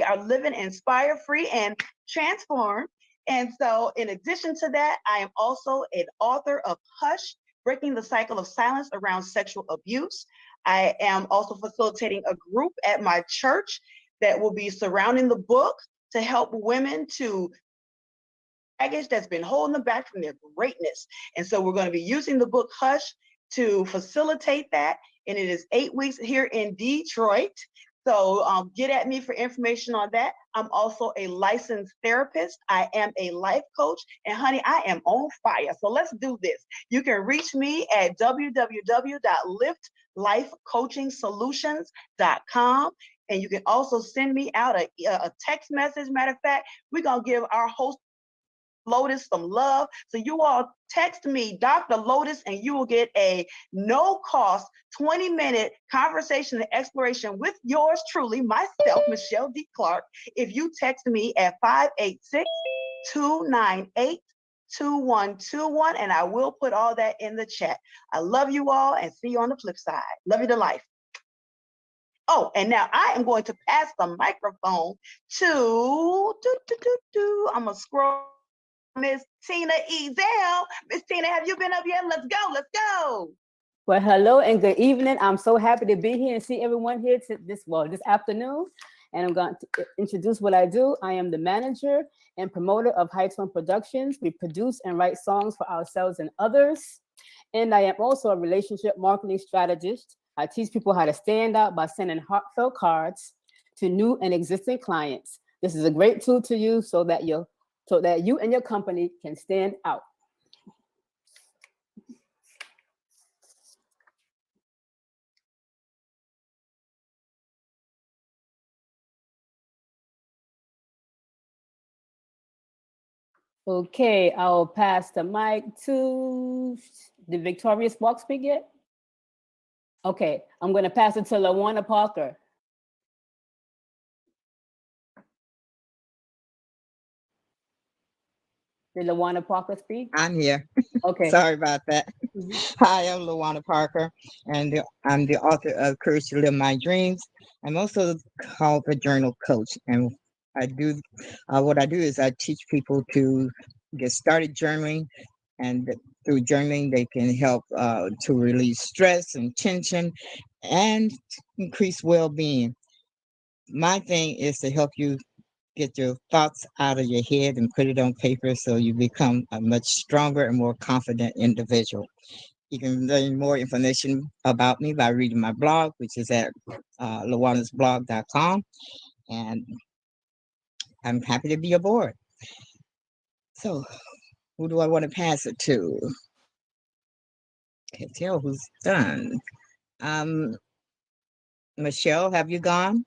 are living inspired, free, and transformed. And so, in addition to that, I am also an author of Hush, Breaking the Cycle of Silence Around Sexual Abuse. I am also facilitating a group at my church that will be surrounding the book to help women to baggage that's been holding them back from their greatness. And so we're going to be using the book Hush to facilitate that. And it is 8 weeks here in Detroit. So get at me for information on that. I'm also a licensed therapist. I am a life coach. And honey, I am on fire. So let's do this. You can reach me at www.liftlifecoachingsolutions.com. And you can also send me out a text message. Matter of fact, we're going to give our host Lotus some love. So you all text me, Dr. Lotus, and you will get a no-cost 20-minute conversation and exploration with yours truly, myself, Michelle D. Clark. If you text me at 586-298-2121, and I will put all that in the chat. I love you all and see you on the flip side. Love you to life. Oh, and now I am going to pass the microphone to, I'm going to scroll. Miss Tina Ezel. Miss Tina, have you been up yet? Let's go. Let's go. Well, hello and good evening. I'm so happy to be here and see everyone here this afternoon. And I'm going to introduce what I do. I am the manager and promoter of Heights One Productions. We produce and write songs for ourselves and others. And I am also a relationship marketing strategist. I teach people how to stand out by sending heartfelt cards to new and existing clients. This is a great tool to use so that you and your company can stand out. Okay, I'll pass the mic to the Victorious Walk speak yet? Okay, I'm gonna pass it to LaWanna Parker. Did LaWanna Parker speak? I'm here. Okay. Sorry about that. Hi, I'm LaWanna Parker, and I'm the author of Courage to Live My Dreams. I'm also called a journal coach, and I do what I do is I teach people to get started journaling, and through journaling they can help to release stress and tension and increase well-being. My thing is to help you get your thoughts out of your head and put it on paper so you become a much stronger and more confident individual. You can learn more information about me by reading my blog, which is at lawannasblog.com. And I'm happy to be aboard. So who do I want to pass it to? Can't tell who's done. Michelle, have you gone?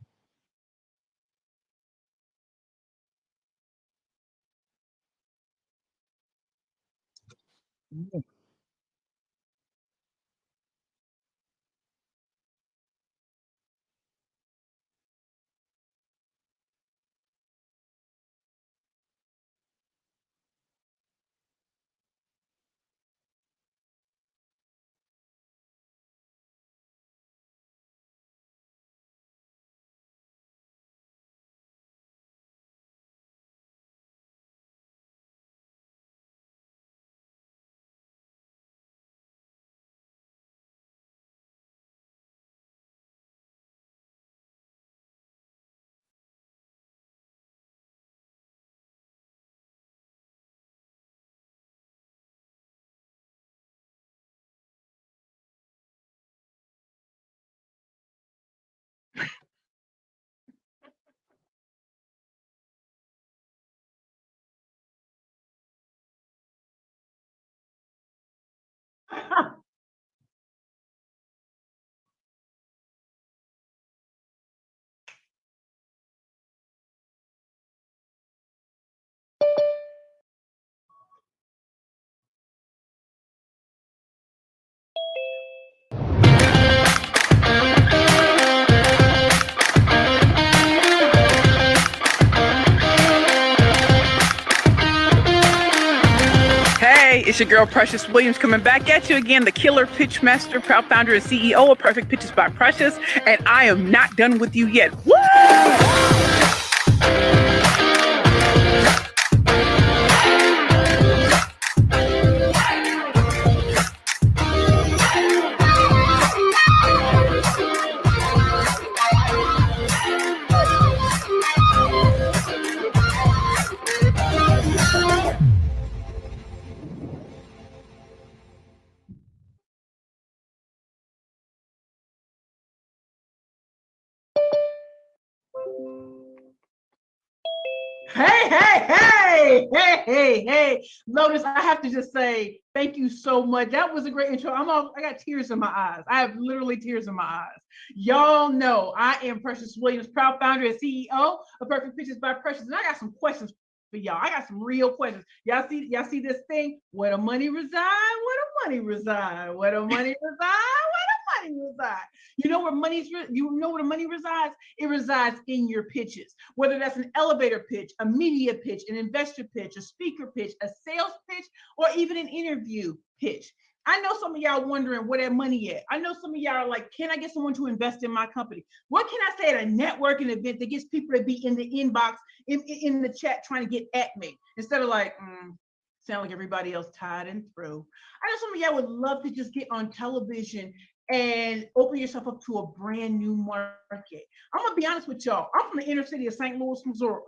Hey, it's your girl Precious Williams coming back at you again, the killer pitch master, proud founder and CEO of Perfect Pitches by Precious, and I am not done with you yet. Woo! Hey. Lotus, I have to just say thank you so much. That was a great intro. I got tears in my eyes. I have literally tears in my eyes. Y'all know I am Precious Williams, proud founder and CEO of Perfect Pictures by Precious. And I got some questions for y'all. I got some real questions. Y'all see this thing? Where the money reside? Where the money reside? Where the money reside? Where the money reside? You know where the money resides? It resides in your pitches. Whether that's an elevator pitch, a media pitch, an investor pitch, a speaker pitch, a sales pitch, or even an interview pitch. I know some of y'all wondering where that money at. I know some of y'all are like, can I get someone to invest in my company? What can I say at a networking event that gets people to be in the inbox, in the chat trying to get at me? Instead of like, sound like everybody else tired and through. I know some of y'all would love to just get on television and open yourself up to a brand new market. I'm gonna be honest with y'all. I'm from the inner city of St. Louis, Missouri.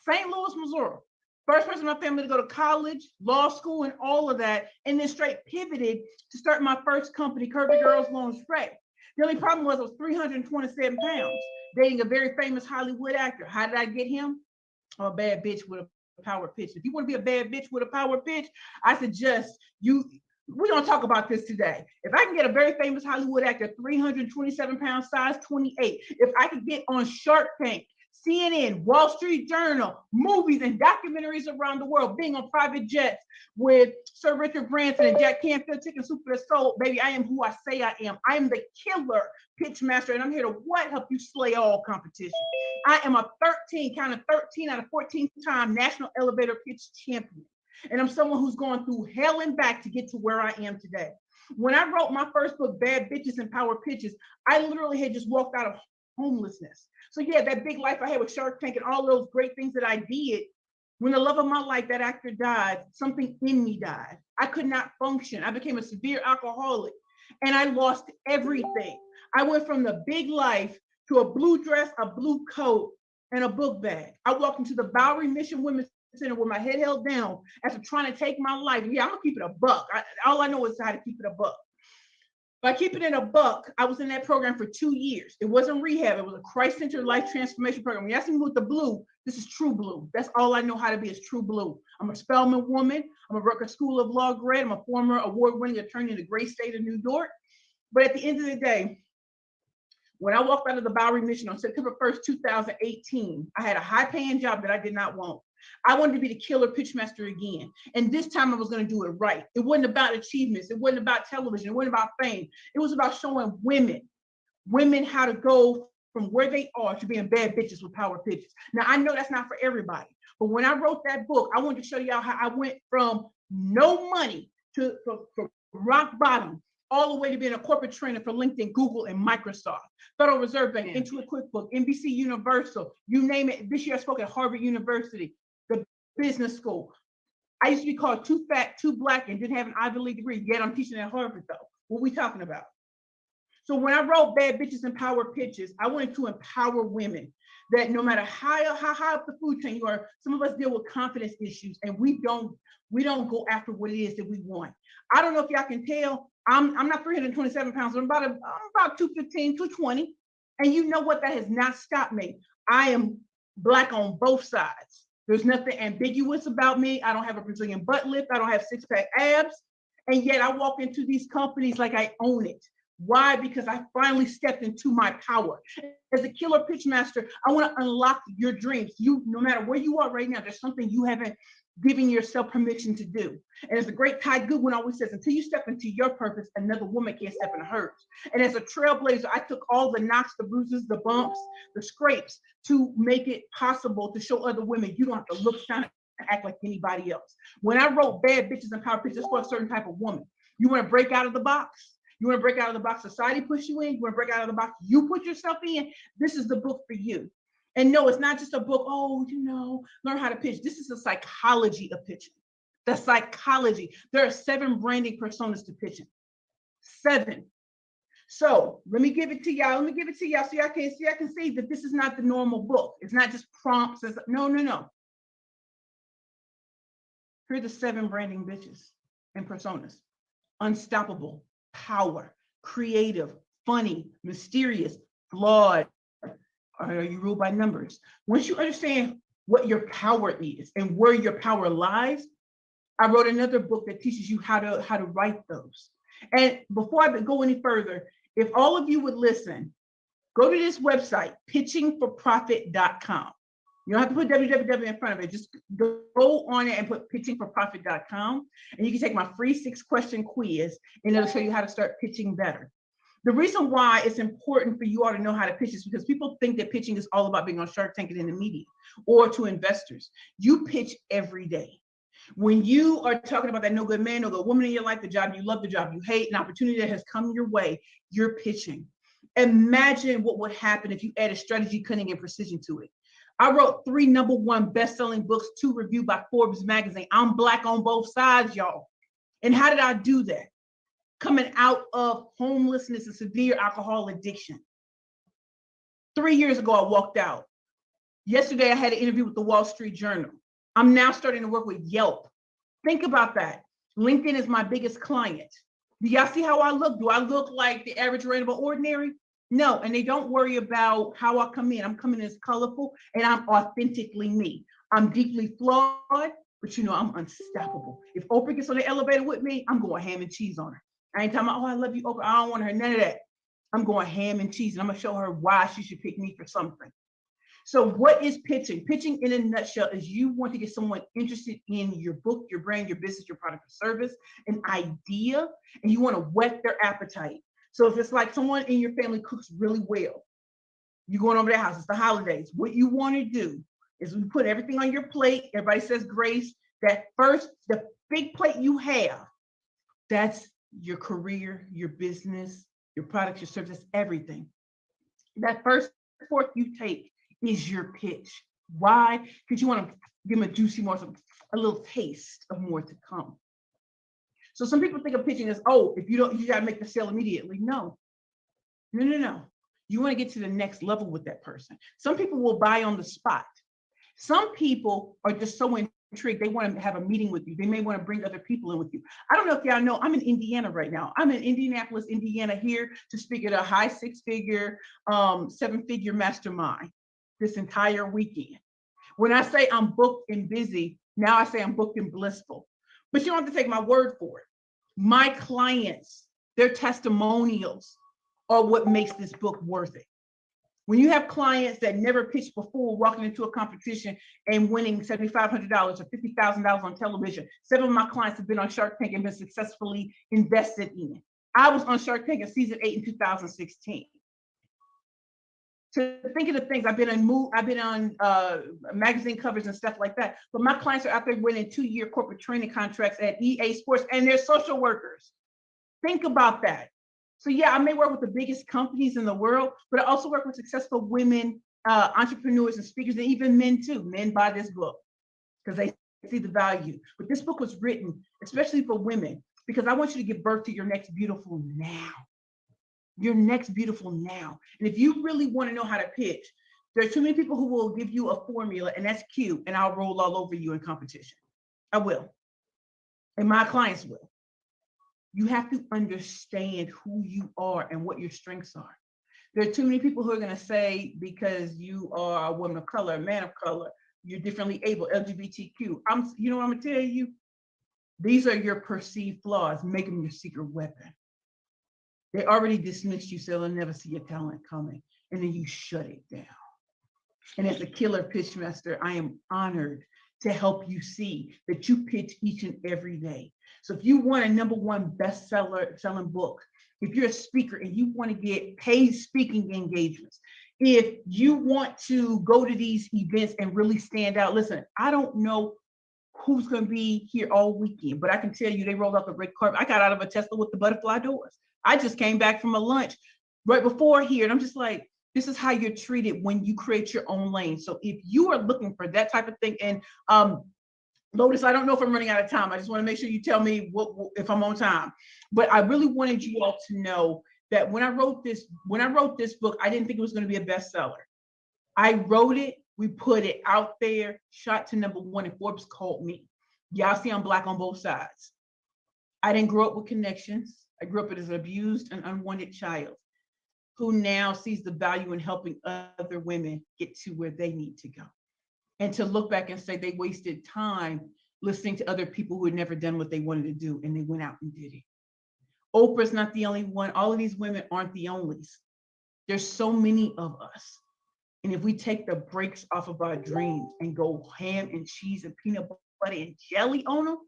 St. Louis, Missouri. First person in my family to go to college, law school, and all of that, and then straight pivoted to start my first company, Curvy Girls Lingerie. The only problem was I was 327 pounds, dating a very famous Hollywood actor. How did I get him? A bad bitch with a power pitch. If you want to be a bad bitch with a power pitch, I suggest we don't talk about this today. If I can get a very famous Hollywood actor, 327 pounds, size 28, if I could get on Shark Tank, CNN, Wall Street Journal, movies and documentaries around the world, being on private jets with Sir Richard Branson and Jack Canfield Chicken Soup for the Soul, baby, I am who I say I am. I am the killer pitch master, and I'm here to help you slay all competition. I am a 13 out of 14 time national elevator pitch champion. And I'm someone who's gone through hell and back to get to where I am today. When I wrote my first book, Bad Bitches and Power Pitches, I literally had just walked out of homelessness. So yeah, that big life I had with Shark Tank and all those great things that I did, when the love of my life, that actor, died, something in me died. I could not function. I became a severe alcoholic and I lost everything. I went from the big life to a blue dress, a blue coat, and a book bag. I walked into the Bowery Mission Women's Center with my head held down after trying to take my life. Yeah, I'm gonna keep it a buck. All I know is how to keep it a buck. By keeping it a buck, I was in that program for 2 years. It wasn't rehab. It was a Christ-centered life transformation program. When you ask me with the blue, this is true blue. That's all I know how to be is true blue. I'm a Spelman woman. I'm a Rutgers School of Law grad. I'm a former award-winning attorney in the great state of New York. But at the end of the day, when I walked out of the Bowery Mission on September 1st, 2018, I had a high-paying job that I did not want. I wanted to be the killer pitch master again. And this time I was going to do it right. It wasn't about achievements. It wasn't about television. It wasn't about fame. It was about showing women how to go from where they are to being bad bitches with power pitches. Now, I know that's not for everybody. But when I wrote that book, I wanted to show y'all how I went from no money to rock bottom, all the way to being a corporate trainer for LinkedIn, Google, and Microsoft, Federal Reserve Bank, Intuit QuickBooks, NBC Universal, you name it. This year I spoke at Harvard University, the business school. I used to be called too fat, too black, and didn't have an Ivy League degree, yet I'm teaching at Harvard though. What are we talking about? So when I wrote Bad Bitches and Power Pitches, I wanted to empower women that no matter how high up the food chain you are, some of us deal with confidence issues and we don't go after what it is that we want. I don't know if y'all can tell, I'm not 327 pounds, I'm about 215, 220. And you know what, that has not stopped me. I am Black on both sides. There's nothing ambiguous about me. I don't have a Brazilian butt lift. I don't have six-pack abs. And yet I walk into these companies like I own it. Why? Because I finally stepped into my power. As a killer pitch master, I want to unlock your dreams. No matter where you are right now, there's something you haven't given yourself permission to do. And as the great Ty Goodwin always says, until you step into your purpose, another woman can't step in hers. And as a trailblazer, I took all the knocks, the bruises, the bumps, the scrapes to make it possible to show other women you don't have to look, sound, and act like anybody else. When I wrote Bad Bitches and Power Pitches for a certain type of woman, you want to break out of the box? You want to break out of the box society puts you in? You want to break out of the box you put yourself in? This is the book for you. And no, it's not just a book, learn how to pitch. This is the psychology of pitching. The psychology. There are 7 branding personas to pitching. 7. So let me give it to y'all. So y'all can see that this is not the normal book. It's not just prompts. No. Here are the 7 branding bitches and personas. Unstoppable, power, creative, funny, mysterious, flawed. Are you ruled by numbers? Once you understand what your power is and where your power lies, I wrote another book that teaches you how to write those. And before I go any further, if all of you would listen, go to this website, pitchingforprofit.com. You don't have to put www in front of it. Just go on it and put pitchingforprofit.com. And you can take my free 6-question quiz, and it'll show you how to start pitching better. The reason why it's important for you all to know how to pitch is because people think that pitching is all about being on Shark Tank and in the media or to investors. You pitch every day. When you are talking about that no good man, no good woman in your life, the job you love, the job you hate, an opportunity that has come your way, you're pitching. Imagine what would happen if you added strategy, cunning, and precision to it. I wrote 3 #1 best-selling books, 2 reviewed by Forbes magazine. I'm Black on both sides, y'all. And how did I do that? Coming out of homelessness and severe alcohol addiction. 3 years ago, I walked out. Yesterday, I had an interview with the Wall Street Journal. I'm now starting to work with Yelp. Think about that. LinkedIn is my biggest client. Do y'all see how I look? Do I look like the average random ordinary? No, and they don't worry about how I come in. I'm coming in as colorful and I'm authentically me. I'm deeply flawed, but you know, I'm unstoppable. If Oprah gets on the elevator with me, I'm going ham and cheese on her. I ain't talking about, oh, I love you, Oprah. I don't want her, none of that. I'm going ham and cheese, and I'm gonna show her why she should pick me for something. So what is pitching? Pitching in a nutshell is you want to get someone interested in your book, your brand, your business, your product or service, an idea, and you want to whet their appetite. So if it's like someone in your family cooks really well, you're going over their house, it's the holidays. What you want to do is we put everything on your plate. Everybody says grace. That first, the big plate you have, that's your career, your business, your product, your service, everything. That first fork you take is your pitch. Why? Because you want to give them a juicy morsel, a little taste of more to come. So some people think of pitching as, oh, if you don't, you got to make the sale immediately. No. You want to get to the next level with that person. Some people will buy on the spot. Some people are just so intrigued, they want to have a meeting with you. They may want to bring other people in with you. I don't know if y'all know, I'm in Indiana right now. I'm in Indianapolis, Indiana, here to speak at a high 6-figure, 7-figure mastermind this entire weekend. When I say I'm booked and busy, now I say I'm booked and blissful. But you don't have to take my word for it. My clients, their testimonials are what makes this book worth it. When you have clients that never pitched before walking into a competition and winning $7,500 or $50,000 on television, 7 of my clients have been on Shark Tank and been successfully invested in. I was on Shark Tank in season 8 in 2016. To think of the things I've been on magazine covers and stuff like that. But my clients are out there winning 2-year corporate training contracts at EA Sports, and they're social workers. Think about that. So yeah, I may work with the biggest companies in the world, but I also work with successful women, entrepreneurs and speakers, and even men too. Men buy this book because they see the value. But this book was written especially for women because I want you to give birth to your next beautiful now. Your next beautiful now. And if you really want to know how to pitch, there are too many people who will give you a formula and that's cute, and I'll roll all over you in competition. I will. And my clients will. You have to understand who you are and what your strengths are. There are too many people who are going to say, because you are a woman of color, a man of color, you're differently able, LGBTQ. You know what I'm going to tell you? These are your perceived flaws. Make them your secret weapon. They already dismissed you, so they'll never see your talent coming. And then you shut it down. And as a killer pitch master, I am honored to help you see that you pitch each and every day. So if you want a #1 bestseller selling book, if you're a speaker and you want to get paid speaking engagements, if you want to go to these events and really stand out, listen, I don't know who's going to be here all weekend, but I can tell you they rolled out the red carpet. I got out of a Tesla with the butterfly doors. I just came back from a lunch right before here, and I'm just like, this is how you're treated when you create your own lane. So if you are looking for that type of thing, and Lotus, I don't know if I'm running out of time. I just want to make sure you tell me if I'm on time. But I really wanted you all to know that when I wrote this book, I didn't think it was going to be a bestseller. I wrote it, we put it out there, shot to #1, and Forbes called me. Y'all see I'm Black on both sides. I didn't grow up with connections. I grew up as an abused and unwanted child who now sees the value in helping other women get to where they need to go. and to look back and say they wasted time listening to other people who had never done what they wanted to do, and they went out and did it. Oprah's not the only one. All of these women aren't the onlys. There's so many of us. And if we take the brakes off of our dreams and go ham and cheese and peanut butter and jelly on them,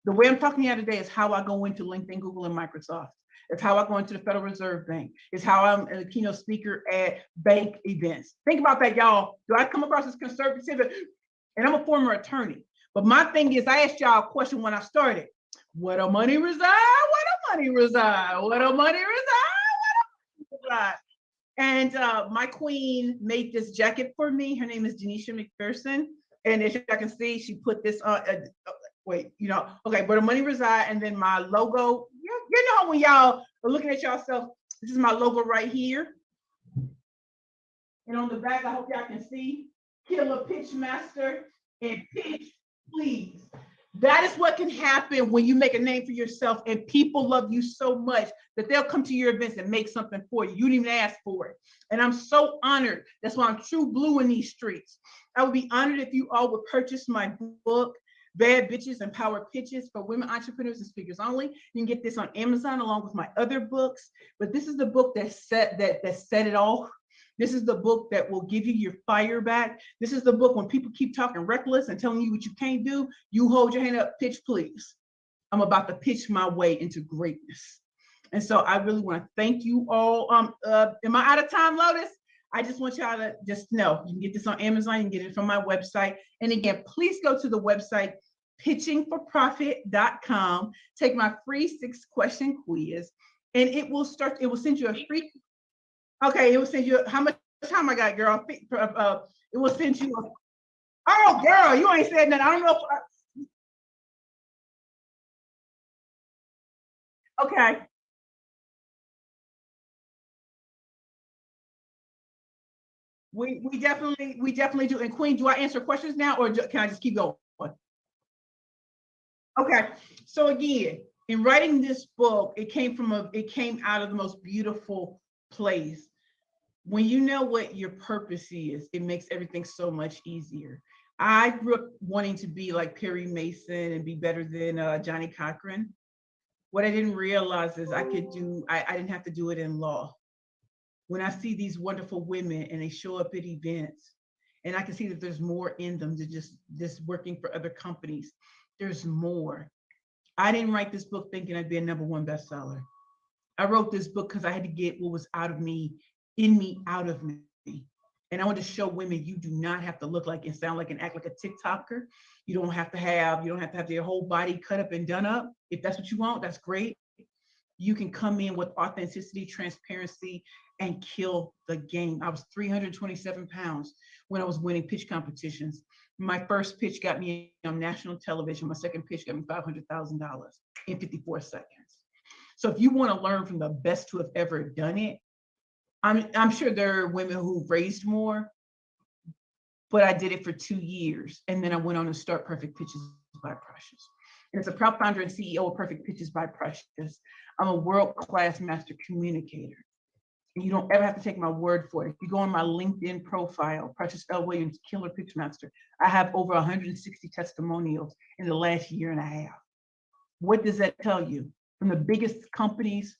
the way I'm talking to you today is how I go into LinkedIn, Google, and Microsoft. It's how I go into the Federal Reserve Bank. It's how I'm a keynote speaker at bank events. Think about that, y'all. Do I come across as conservative? And I'm a former attorney. But my thing is, I asked y'all a question when I started. Where the money reside? Where the money reside? Where the money reside? Where the money reside? And my queen made this jacket for me. Her name is Denisha McPherson. And as you can see, she put this on. Wait, okay, where the money reside, and then my logo. You know when y'all are looking at yourself, this is my logo right here. And on the back, I hope y'all can see, Killer Pitch Master and Pitch Please. That is what can happen when you make a name for yourself and people love you so much that they'll come to your events and make something for you. You didn't even ask for it. And I'm so honored. That's why I'm true blue in these streets. I would be honored if you all would purchase my book, Bad Bitches and Power Pitches for Women Entrepreneurs and Speakers Only. You can get this on Amazon along with my other books. But this is the book that set it off. This is the book that will give you your fire back. This is the book when people keep talking reckless and telling you what you can't do, you hold your hand up, pitch please. I'm about to pitch my way into greatness. And so I really want to thank you all. Am I out of time, Lotus? I just want y'all to just know, you can get this on Amazon, you can get it from my website. And again, please go to the website, pitchingforprofit.com, take my free 6-question quiz, and it will send you a free. Okay, it will send you, how much time I got, girl? It will send you, oh, girl, you ain't said nothing. I don't know if, okay. We definitely do. And Queen, do I answer questions now, or can I just keep going? Okay, so again, in writing this book, it came out of the most beautiful place. When you know what your purpose is, it makes everything so much easier. I grew up wanting to be like Perry Mason and be better than Johnny Cochran. What I didn't realize is I didn't have to do it in law. When I see these wonderful women and they show up at events, and I can see that there's more in them than just working for other companies. There's more. I didn't write this book thinking I'd be a #1 bestseller. I wrote this book because I had to get what was out of me, in me, out of me. And I want to show women you do not have to look like and sound like and act like a TikToker. You don't have to have your whole body cut up and done up. If that's what you want, that's great. You can come in with authenticity, transparency, and kill the game. I was 327 pounds when I was winning pitch competitions. My first pitch got me on national television. My second pitch got me $500,000 in 54 seconds. So if you want to learn from the best who have ever done it, I'm sure there are women who've raised more, but I did it for 2 years. And then I went on to start Perfect Pitches by Precious. And as a proud founder and CEO of Perfect Pitches by Precious, I'm a world-class master communicator. And you don't ever have to take my word for it. If you go on my LinkedIn profile, Precious L. Williams, Killer Pitch Master, I have over 160 testimonials in the last year and a half. What does that tell you? From the biggest companies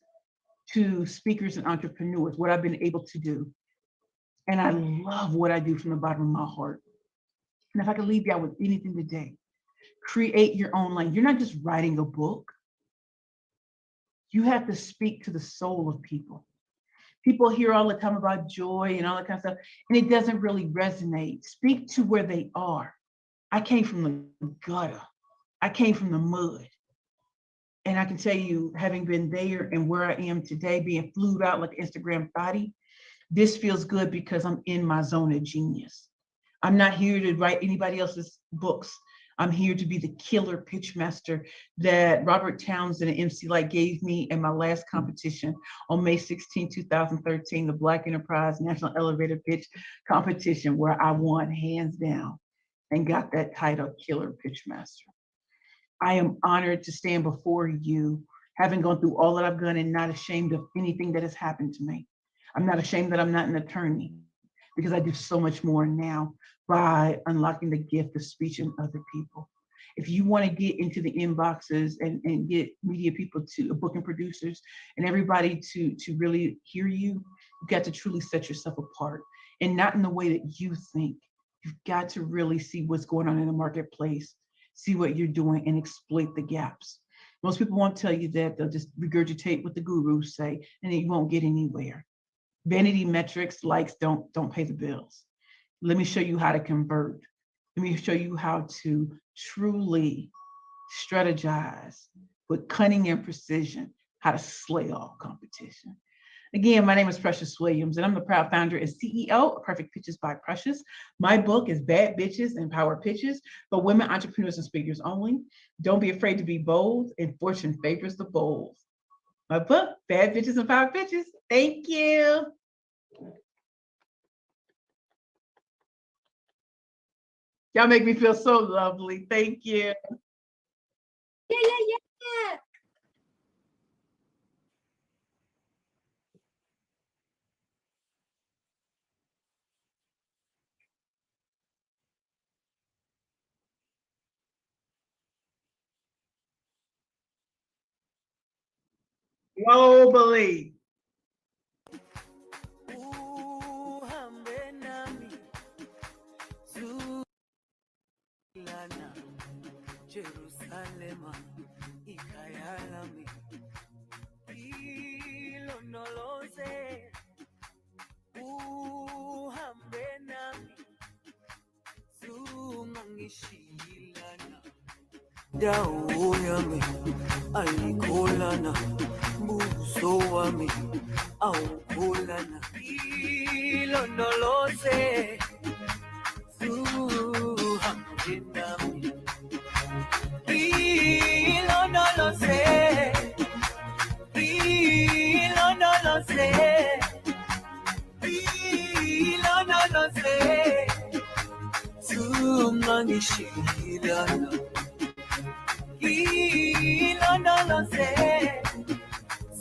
to speakers and entrepreneurs, what I've been able to do. And I love what I do from the bottom of my heart. And if I could leave y'all with anything today, create your own lane. You're not just writing a book. You have to speak to the soul of people. People hear all the time about joy and all that kind of stuff, and it doesn't really resonate. Speak to where they are. I came from the gutter. I came from the mud. And I can tell you, having been there and where I am today, being flued out like Instagram thotty, this feels good because I'm in my zone of genius. I'm not here to write anybody else's books. I'm here to be the killer pitch master that Robert Townsend and MC Light gave me in my last competition on May 16, 2013, the Black Enterprise National Elevator Pitch Competition, where I won hands down and got that title, Killer Pitch Master. I am honored to stand before you, having gone through all that I've done and not ashamed of anything that has happened to me. I'm not ashamed that I'm not an attorney because I do so much more now. by unlocking the gift of speech in other people. If you want to get into the inboxes and get media people to booking producers and everybody to really hear you, you've got to truly set yourself apart, and not in the way that you think. You've got to really see what's going on in the marketplace, see what you're doing, and exploit the gaps. Most people won't tell you that. They'll just regurgitate what the gurus say, and then you won't get anywhere. Vanity metrics, likes don't pay the bills. Let me show you how to convert. Let me show you how to truly strategize with cunning and precision, how to slay all competition. Again, my name is Precious Williams, and I'm the proud founder and CEO of Perfect Pitches by Precious. My book is Bad Bitches and Power Pitches for women entrepreneurs and speakers only. Don't be afraid to be bold, and fortune favors the bold. My book, Bad Bitches and Power Pitches. Thank you. Y'all make me feel so lovely. Thank you. Yeah. Globally. Jerusalema ikayalami ilonoloze uhambe nami zungangishilana dawo yami ayikholana buso wami awukholana ilonoloze uhambe nami no lo sé, Sumangishilana, no lo sé,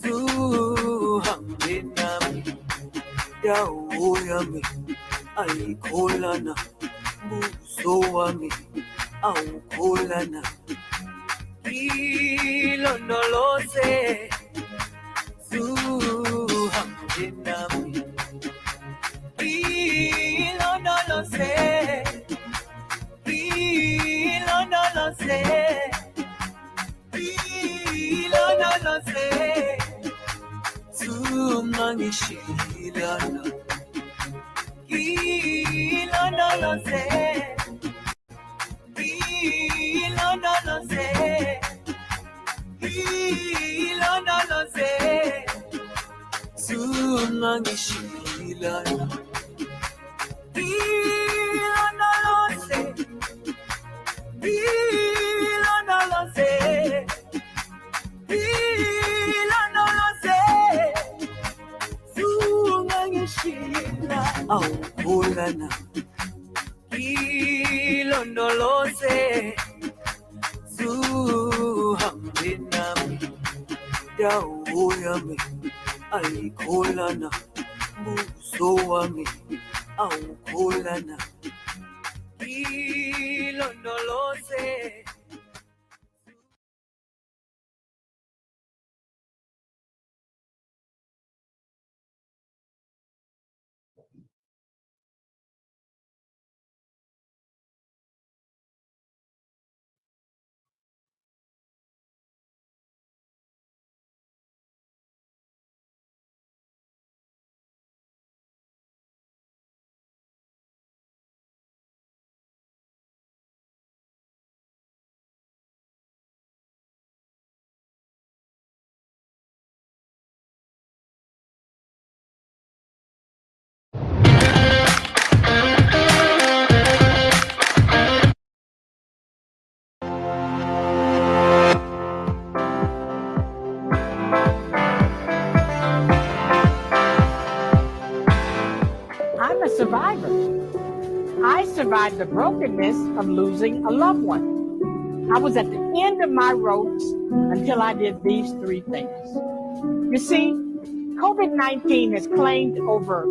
Suhambenami, Yaoyami, Aikolana, Busoami, Aukolana. No lo sé, Suhambenami. No lo sé, no lo sé, no lo sé, Sumangishilana. No lo sé, no lo sé. No lo sé, Sumangishilana. No lo sé, no lo sé, no lo sé, Sumangishilana. Aukulana, no lo sé. Suhambenami, dawo yami, ayikholana, buso wami, awukholana, ilondoloze. I'm a survivor. I survived the brokenness of losing a loved one. I was at the end of my ropes until I did these three things. You see, COVID-19 has claimed over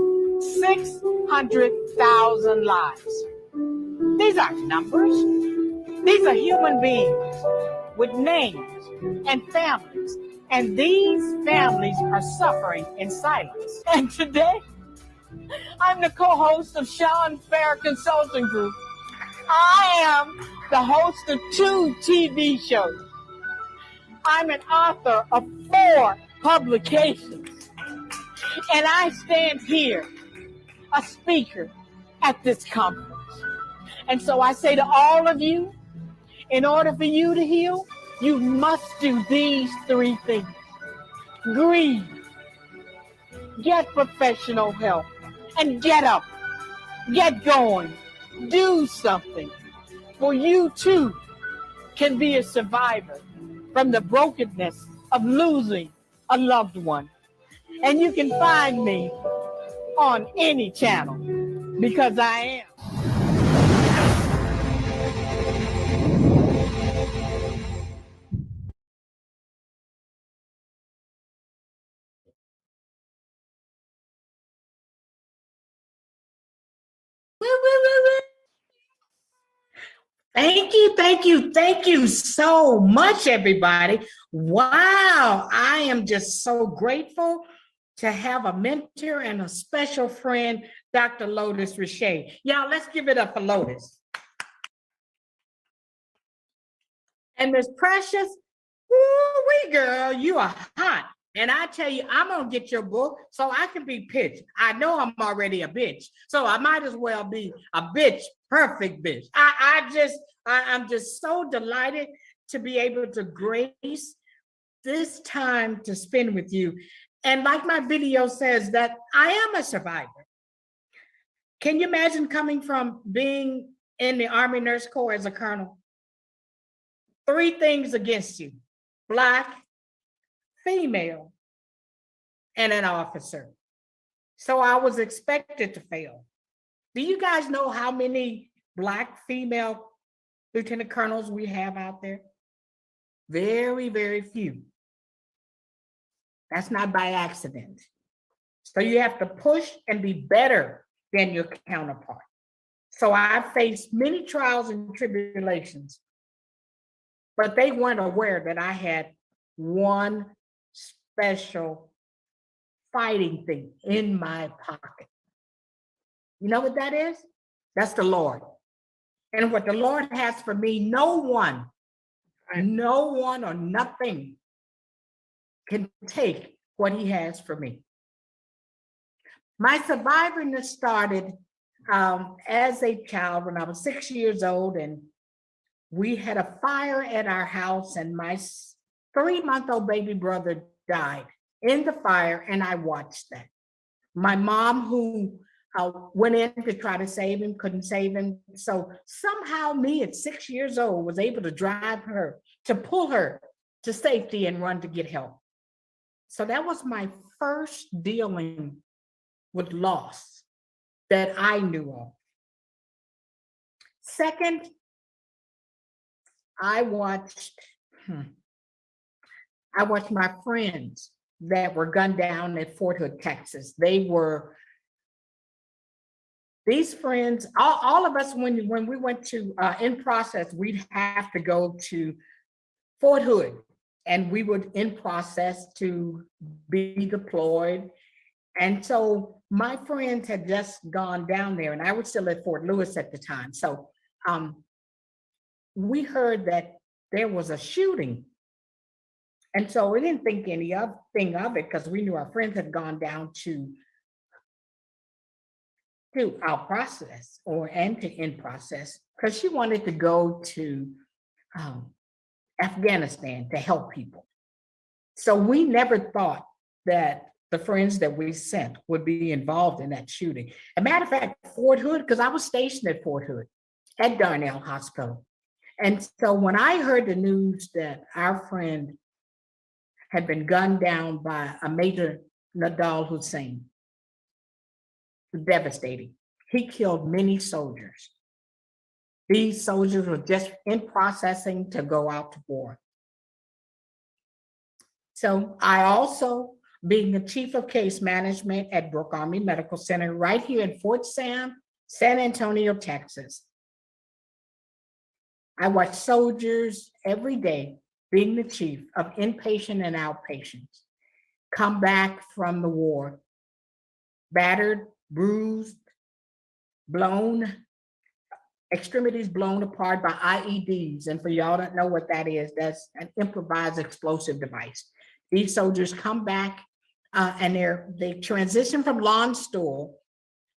600,000 lives. aren't numbers. These are human beings with names and families. And these families are suffering in silence. And today, I'm the co-host of Sean Fair Consulting Group. I am the host of 2 TV shows. I'm an author of 4 publications. And I stand here, a speaker at this conference. And so I say to all of you, in order for you to heal, you must do these 3 things. Grieve, get professional help, and get up, get going, do something. For you too can be a survivor from the brokenness of losing a loved one. And you can find me on any channel because I am. Thank you so much, everybody. Wow, I am just so grateful to have a mentor and a special friend, Dr. Lotus Richey. Y'all, let's give it up for Lotus. And Miss Precious, woo-wee girl, you are hot. And I tell you, I'm gonna get your book so I can be pitched. I know I'm already a bitch, so I might as well be a bitch, perfect bitch. I'm just so delighted to be able to grace this time to spend with you. And like my video says, that I am a survivor. Can you imagine coming from being in the Army Nurse Corps as a colonel? 3 things against you: Black, female, and an officer. So I was expected to fail. Do you guys know how many Black female lieutenant colonels we have out there? Very, very few. That's not by accident. So you have to push and be better than your counterpart. So I faced many trials and tribulations, but they weren't aware that I had one special fighting thing in my pocket. You know what that is? That's the Lord. And what the Lord has for me, no one or nothing can take what he has for me. My surviving started as a child when I was 6 years old, and we had a fire at our house, and my 3-month-old baby brother died in the fire, and I watched that. My mom, who went in to try to save him, couldn't save him. So somehow me at 6 years old was able to drive her, to pull her to safety and run to get help. So that was my first dealing with loss that I knew of. Second, I watched my friends that were gunned down at Fort Hood, Texas. These friends, all of us, when we went to in process, we'd have to go to Fort Hood, and we would in process to be deployed. And so my friends had just gone down there, and I was still at Fort Lewis at the time. So we heard that there was a shooting. And so we didn't think anything of it because we knew our friends had gone down to our process and to in process, because she wanted to go to Afghanistan to help people. So we never thought that the friends that we sent would be involved in that shooting. As a matter of fact, Fort Hood, because I was stationed at Fort Hood at Darnell Hospital. And so when I heard the news that our friend had been gunned down by a Major Nadal Hussein, devastating. He killed many soldiers. These soldiers were just in processing to go out to war. So I also, being the chief of case management at Brooke Army Medical Center right here in Fort Sam, San Antonio, Texas, I watch soldiers every day, being the chief of inpatient and outpatients, come back from the war, battered, bruised, blown, extremities blown apart by IEDs. And for y'all that know what that is, that's an improvised explosive device. These soldiers come back and they transition from Landstuhl.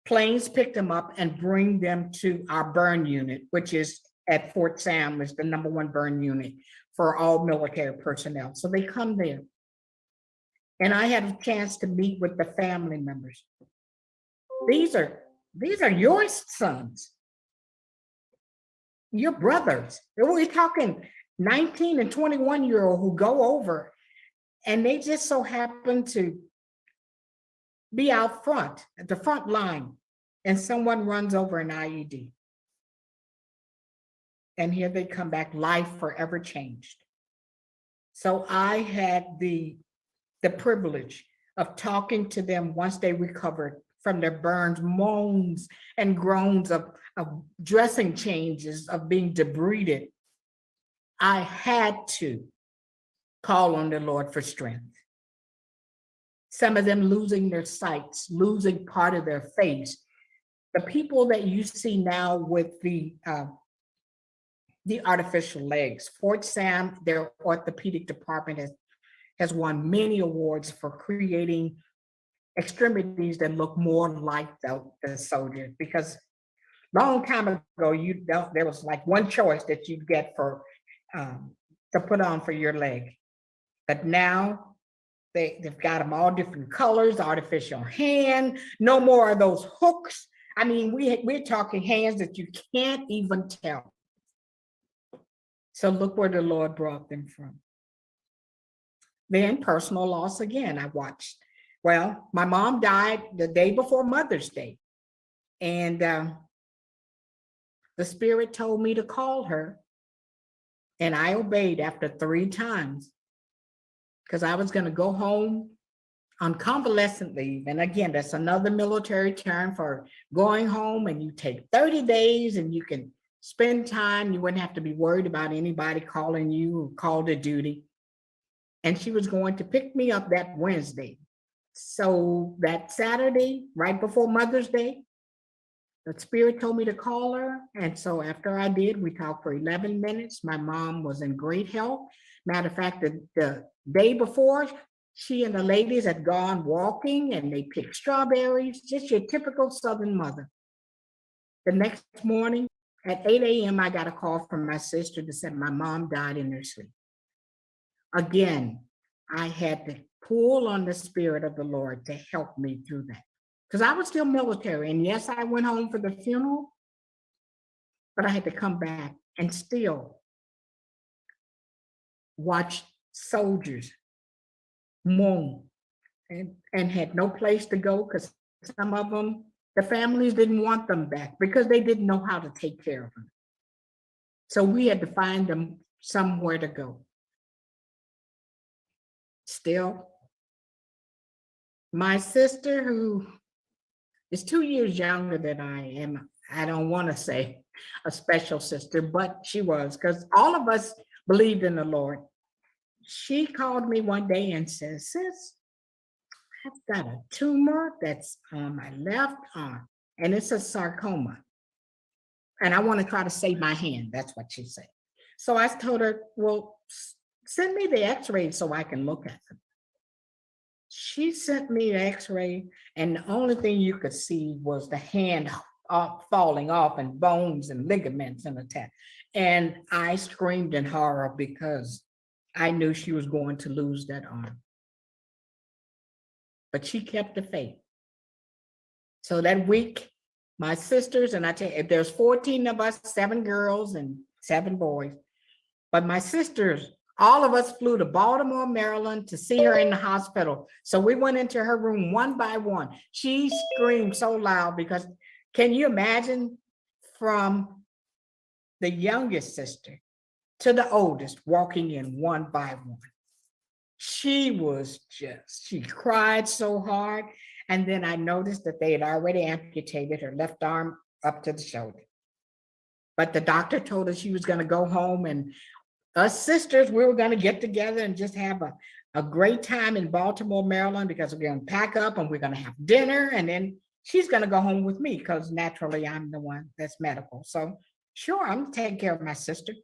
Planes pick them up and bring them to our burn unit, which is at Fort Sam, is the #1 burn unit for all military personnel. So they come there. And I had a chance to meet with the family members. These are your sons, your brothers. We're talking 19 and 21-year-old who go over, and they just so happen to be out front, at the front line, and someone runs over an IED. And here they come back, life forever changed. So I had the privilege of talking to them once they recovered from their burns, moans and groans of dressing changes, of being debrided. I had to call on the Lord for strength. Some of them losing their sights, losing part of their face. The people that you see now with the artificial legs, Fort Sam, their orthopedic department has won many awards for creating extremities that look more like the soldiers, because long time ago, there was like one choice that you'd get for to put on for your leg. But now they've got them all different colors, artificial hand, no more of those hooks. I mean, we're talking hands that you can't even tell. So look where the Lord brought them from. Then personal loss again, I watched. Well, my mom died the day before Mother's Day. And the Spirit told me to call her. And I obeyed after 3 times, because I was going to go home on convalescent leave. And again, that's another military term for going home, and you take 30 days and you can spend time. You wouldn't have to be worried about anybody calling you who called to duty. And she was going to pick me up that Wednesday. So that Saturday, right before Mother's Day, the Spirit told me to call her. And so after I did, we talked for 11 minutes. My mom was in great health. Matter of fact, the day before, she and the ladies had gone walking and they picked strawberries, just your typical Southern mother. The next morning at 8 a.m., I got a call from my sister that said my mom died in her sleep. Again, I had to pull on the Spirit of the Lord to help me through that, because I was still military. And yes, I went home for the funeral, but I had to come back and still watch soldiers moan and had no place to go, because some of them, the families didn't want them back because they didn't know how to take care of them. So we had to find them somewhere to go. Still, my sister, who is 2 years younger than I am, I don't want to say a special sister, but she was, because all of us believed in the Lord. She called me one day and said, "Sis, I've got a tumor that's on my left arm, and it's a sarcoma. And I want to try to save my hand." That's what she said. So I told her, "Well, send me the x-rays so I can look at them." She sent me the x-ray, and the only thing you could see was the hand falling off, and bones and ligaments and attached. And I screamed in horror because I knew she was going to lose that arm. But she kept the faith. So that week, my sisters, and I tell you, there's 14 of us, 7 girls and 7 boys. But my sisters, all of us flew to Baltimore, Maryland to see her in the hospital. So we went into her room one by one. She screamed so loud because, can you imagine, from the youngest sister to the oldest walking in one by one? She cried so hard. And then I noticed that they had already amputated her left arm up to the shoulder. But the doctor told us she was going to go home, and us sisters, we were going to get together and just have a great time in Baltimore, Maryland, because we're going to pack up and we're going to have dinner. And then she's going to go home with me because naturally I'm the one that's medical. So sure, I'm taking care of my sister.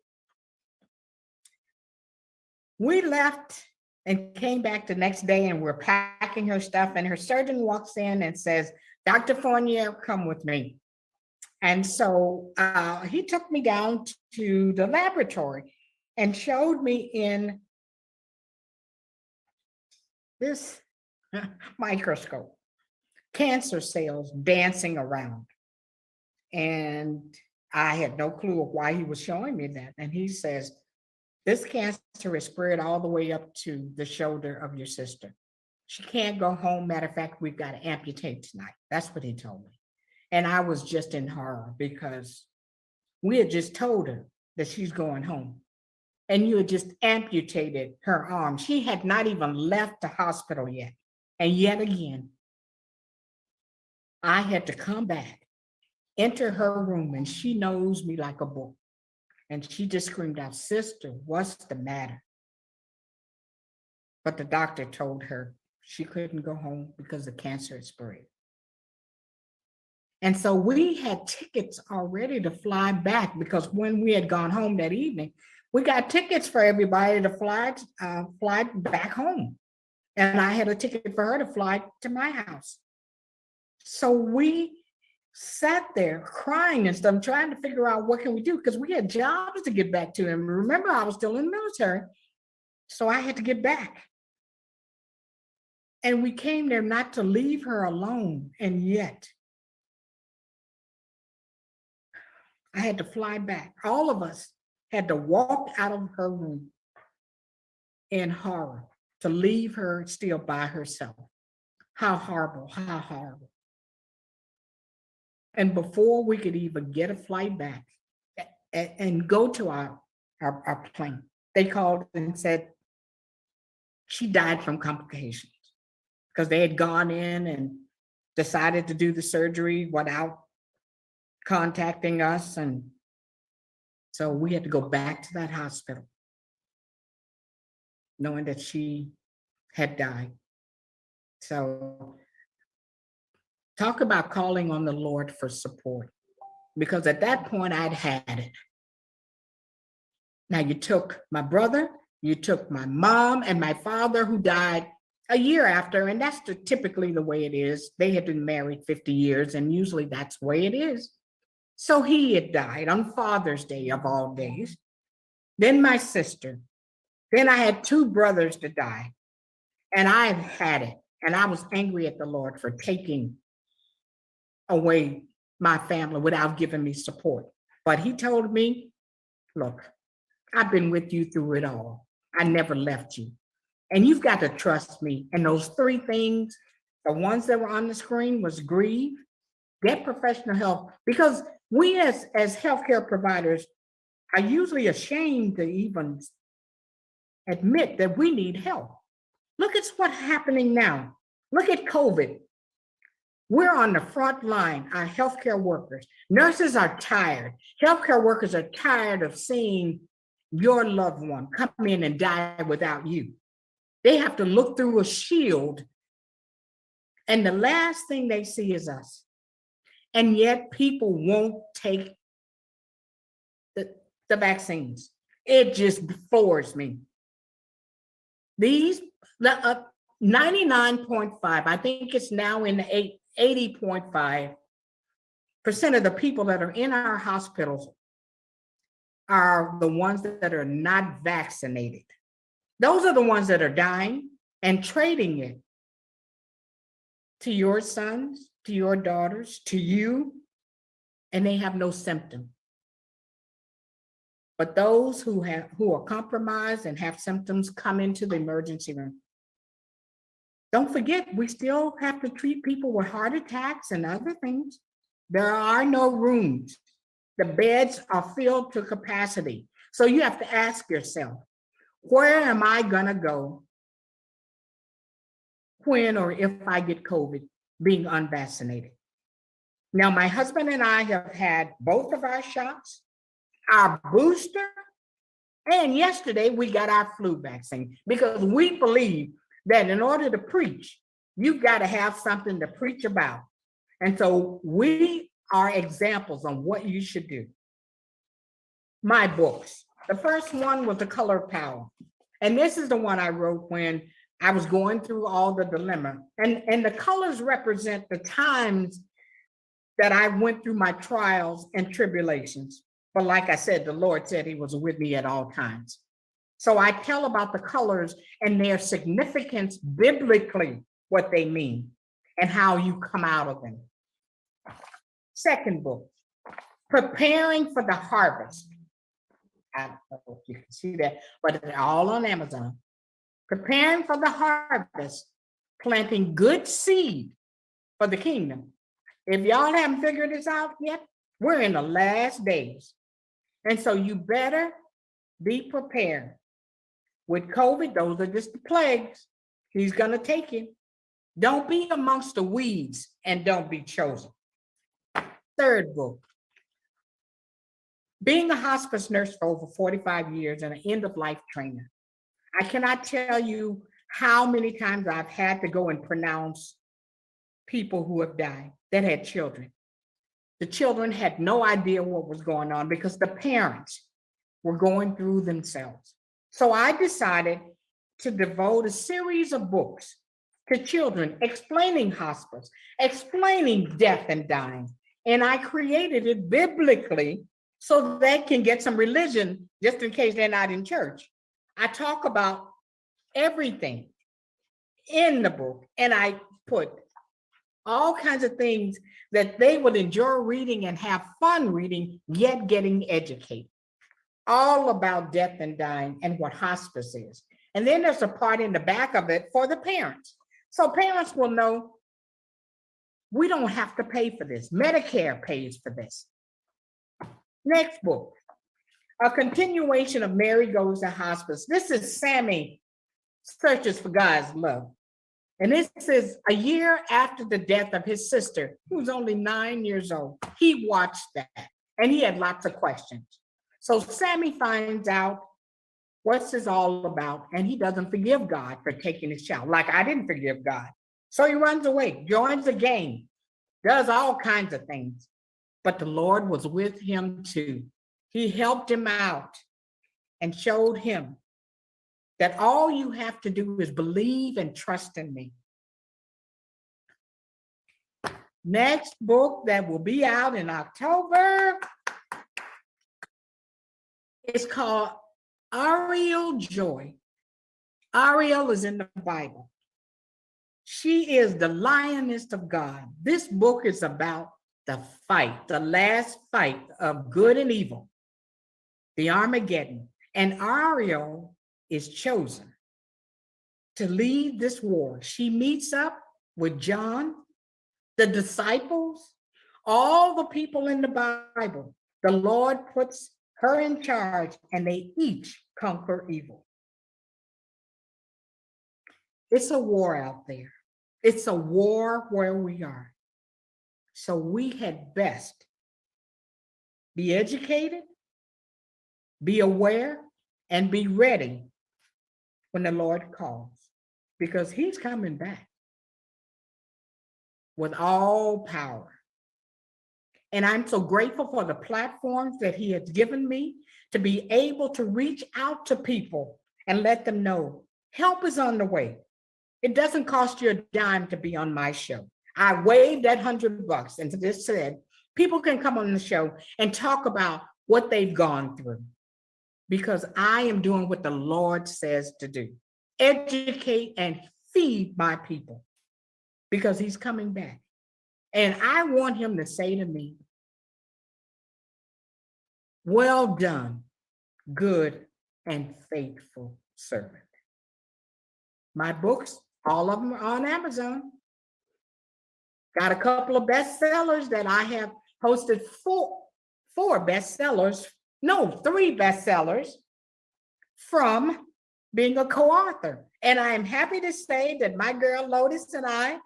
We left and came back the next day, and we're packing her stuff, and her surgeon walks in and says, Dr. Fournier, come with me. And so he took me down to the laboratory and showed me in this microscope cancer cells dancing around. And I had no clue of why he was showing me that. And he says, this cancer is spread all the way up to the shoulder of your sister. She can't go home. Matter of fact, we've got to amputate tonight. That's what he told me. And I was just in horror because we had just told her that she's going home. And you had just amputated her arm. She had not even left the hospital yet. And yet again, I had to come back, enter her room, and she knows me like a book. And she just screamed out, sister, what's the matter? But the doctor told her she couldn't go home because the cancer had spread. And so we had tickets already to fly back, because when we had gone home that evening, we got tickets for everybody to fly back home. And I had a ticket for her to fly to my house. So we sat there crying and stuff, trying to figure out what can we do, because we had jobs to get back to. And remember, I was still in the military, so I had to get back. And we came there not to leave her alone, and yet I had to fly back. All of us had to walk out of her room in horror to leave her still by herself. How horrible, how horrible. And before we could even get a flight back and go to our plane, they called and said she died from complications, because they had gone in and decided to do the surgery without contacting us. And so we had to go back to that hospital knowing that she had died. So talk about calling on the Lord for support, because at that point I'd had it. Now you took my brother, you took my mom and my father, who died a year after, and that's typically the way it is. They had been married 50 years, and usually that's the way it is. So he had died on Father's Day of all days. Then my sister. Then I had 2 brothers to die, and I had it. And I was angry at the Lord for taking away my family without giving me support. But he told me, look, I've been with you through it all. I never left you. And you've got to trust me. And those 3 things, the ones that were on the screen, was grieve, get professional help, because we as healthcare providers are usually ashamed to even admit that we need help. Look at what's happening now. Look at COVID. We're on the front line, our healthcare workers. Nurses are tired. Healthcare workers are tired of seeing your loved one come in and die without you. They have to look through a shield, and the last thing they see is us. And yet people won't take the vaccines. It just floors me. These 99.5, I think it's now in the 80.5% of the people that are in our hospitals are the ones that are not vaccinated. Those are the ones that are dying and trading it to your sons, to your daughters, to you, and they have no symptom. But those who are compromised and have symptoms come into the emergency room. Don't forget, we still have to treat people with heart attacks and other things. There are no rooms. The beds are filled to capacity. So you have to ask yourself, where am I gonna go when or if I get COVID being unvaccinated? Now, my husband and I have had both of our shots. our booster, and yesterday we got our flu vaccine, because we believe that in order to preach, you got to have something to preach about. And so we are examples on what you should do. My books. The first one was The Color of Power. And this is the one I wrote when I was going through all the dilemma. And the colors represent the times that I went through my trials and tribulations. But like I said, the Lord said he was with me at all times. So I tell about the colors and their significance biblically, what they mean, and how you come out of them. Second book, Preparing for the Harvest. I don't know if you can see that, but they're all on Amazon. Preparing for the Harvest, planting good seed for the kingdom. If y'all haven't figured this out yet, we're in the last days. And so you better be prepared. With COVID, those are just the plagues. He's going to take you. Don't be amongst the weeds and don't be chosen. Third book. Being a hospice nurse for over 45 years and an end-of-life trainer, I cannot tell you how many times I've had to go and pronounce people who have died that had children. The children had no idea what was going on because the parents were going through themselves. So I decided to devote a series of books to children explaining hospice, explaining death and dying. And I created it biblically so they can get some religion just in case they're not in church. I talk about everything in the book, and I put all kinds of things that they would enjoy reading and have fun reading, yet getting educated. All about death and dying and what hospice is. And then there's a part in the back of it for the parents. So parents will know we don't have to pay for this. Medicare pays for this. Next book, a continuation of Mary Goes to Hospice. This is Sammy Searches for God's Love. And this is a year after the death of his sister, who was only 9 years old. He watched that and he had lots of questions. So Sammy finds out what's this all about, and he doesn't forgive God for taking his child, like I didn't forgive God. So he runs away, joins the gang, does all kinds of things. But the Lord was with him too. He helped him out and showed him that all you have to do is believe and trust in me. Next book that will be out in October is called Ariel Joy. Ariel is in the Bible. She is the lioness of God. This book is about the fight, the last fight of good and evil, the Armageddon. And Ariel is chosen to lead this war. She meets up with John, the disciples, all the people in the Bible. The Lord puts her in charge, and they each conquer evil. It's a war out there. It's a war where we are. So we had best be educated, be aware, and be ready when the Lord calls, because he's coming back with all power. And I'm so grateful for the platforms that he has given me to be able to reach out to people and let them know help is on the way. It doesn't cost you a dime to be on my show. I waived that $100 and just said, people can come on the show and talk about what they've gone through, because I am doing what the Lord says to do. Educate and feed my people, because he's coming back. And I want him to say to me, well done, good and faithful servant. My books, all of them are on Amazon. Got a couple of bestsellers that I have hosted three bestsellers from being a co-author. And I am happy to say that my girl Lotus and I,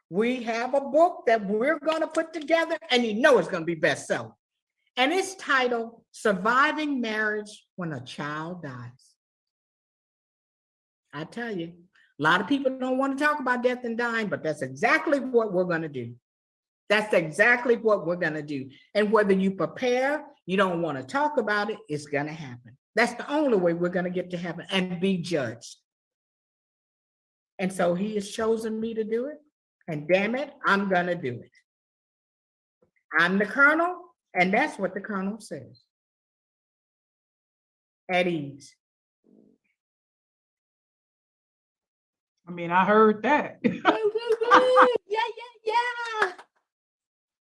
we have a book that we're going to put together, and you know it's going to be bestseller. And it's titled Surviving Marriage When a Child Dies. I tell you, a lot of people don't want to talk about death and dying, but that's exactly what we're going to do. That's exactly what we're going to do. And whether you prepare, you don't want to talk about it, it's going to happen. That's the only way we're going to get to heaven and be judged. And so he has chosen me to do it. And damn it, I'm going to do it. I'm the colonel, and that's what the colonel says. At ease. I mean, I heard that. Yeah.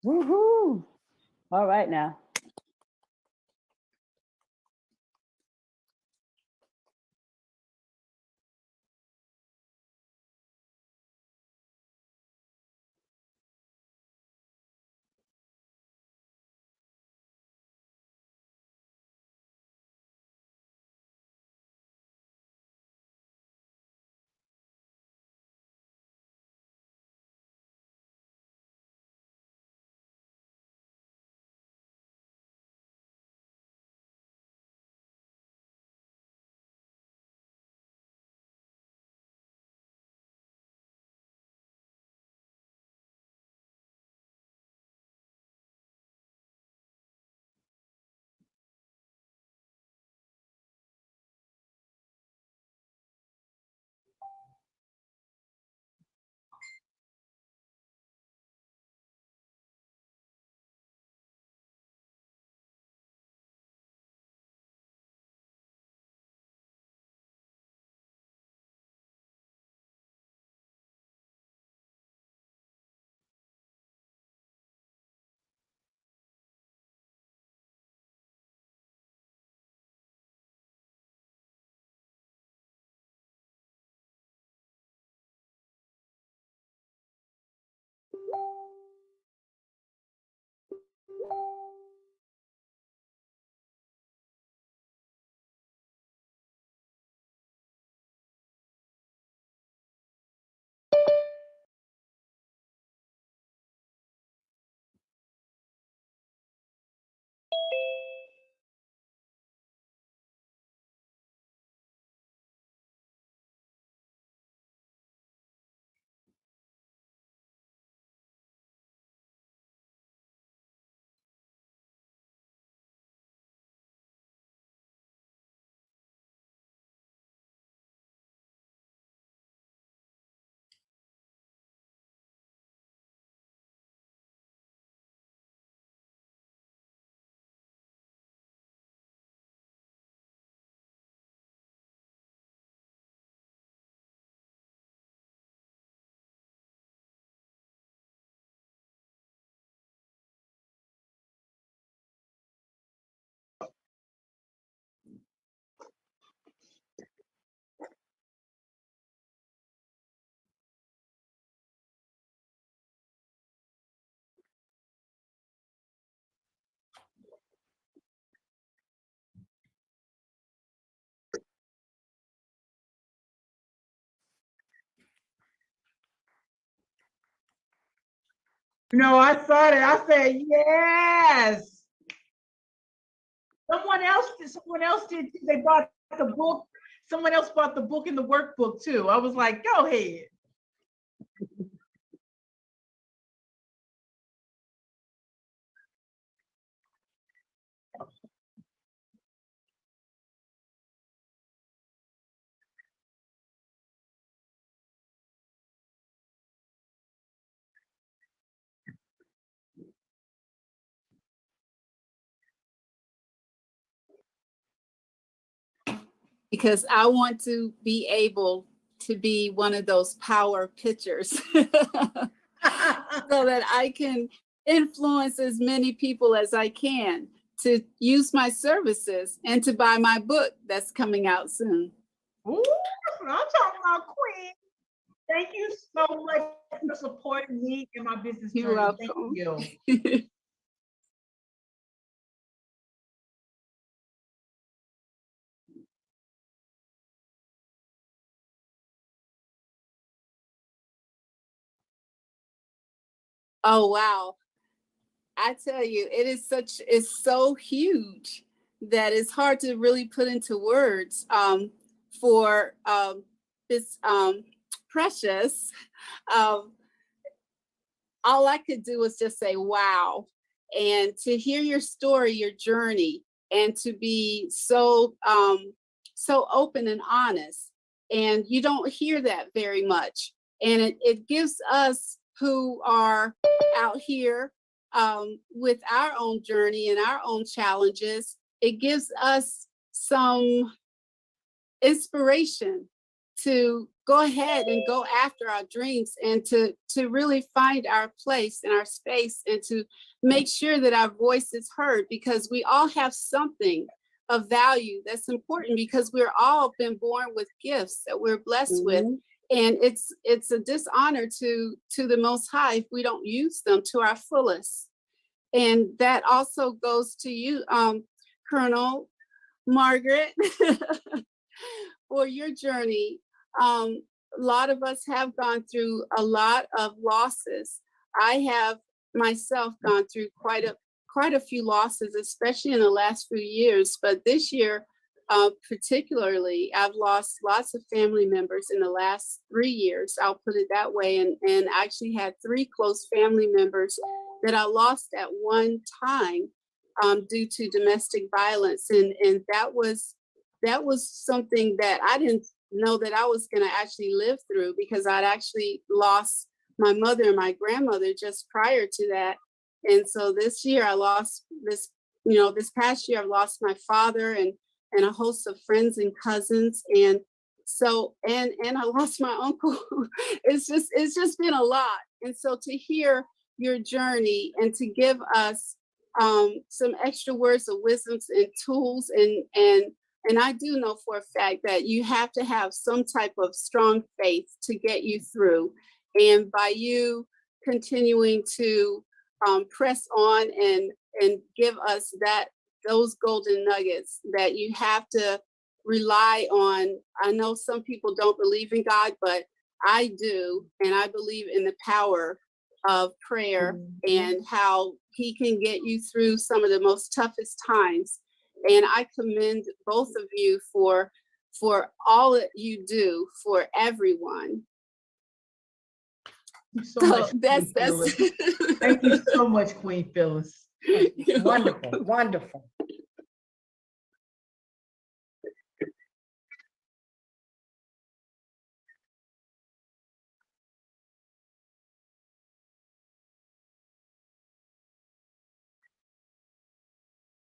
Woohoo. All right now. No, I saw that. I said, yes. Someone else did. They bought the book. Someone else bought the book and the workbook too. I was like, go ahead. Because I want to be able to be one of those power pitchers so that I can influence as many people as I can to use my services and to buy my book that's coming out soon. Ooh, that's what I'm talking about, Queen. Thank you so much for supporting me in my business journey. You're welcome. Thank you. Oh, wow. I tell you, it's so huge that it's hard to really put into words for this Precious. Um, all I could do was just say, wow. And to hear your story, your journey, and to be so open and honest. And you don't hear that very much. And it gives us who are out here with our own journey and our own challenges, it gives us some inspiration to go ahead and go after our dreams and to really find our place and our space and to make sure that our voice is heard, because we all have something of value that's important, because we're all been born with gifts that we're blessed with. And it's a dishonor to the Most High if we don't use them to our fullest. And that also goes to you, Colonel Margaret, for your journey. A lot of us have gone through a lot of losses. I have myself gone through quite a few losses, especially in the last few years. But this year, particularly, I've lost lots of family members in the last 3 years. I'll put it that way. And I actually had 3 close family members that I lost at one time due to domestic violence. And that was something that I didn't know that I was going to actually live through, because I'd actually lost my mother and my grandmother just prior to that. And so this year I lost this past year I've lost my father and a host of friends and cousins. And so, and I lost my uncle. It's just been a lot. And so to hear your journey and to give us some extra words of wisdom and tools, and I do know for a fact that you have to have some type of strong faith to get you through. And by you continuing to press on and give us those golden nuggets that you have to rely on. I know some people don't believe in God, but I do. And I believe in the power of prayer and how he can get you through some of the most toughest times. And I commend both of you for all that you do for everyone. So much, that's Thank you so much, Queen Phyllis. Wonderful, wonderful.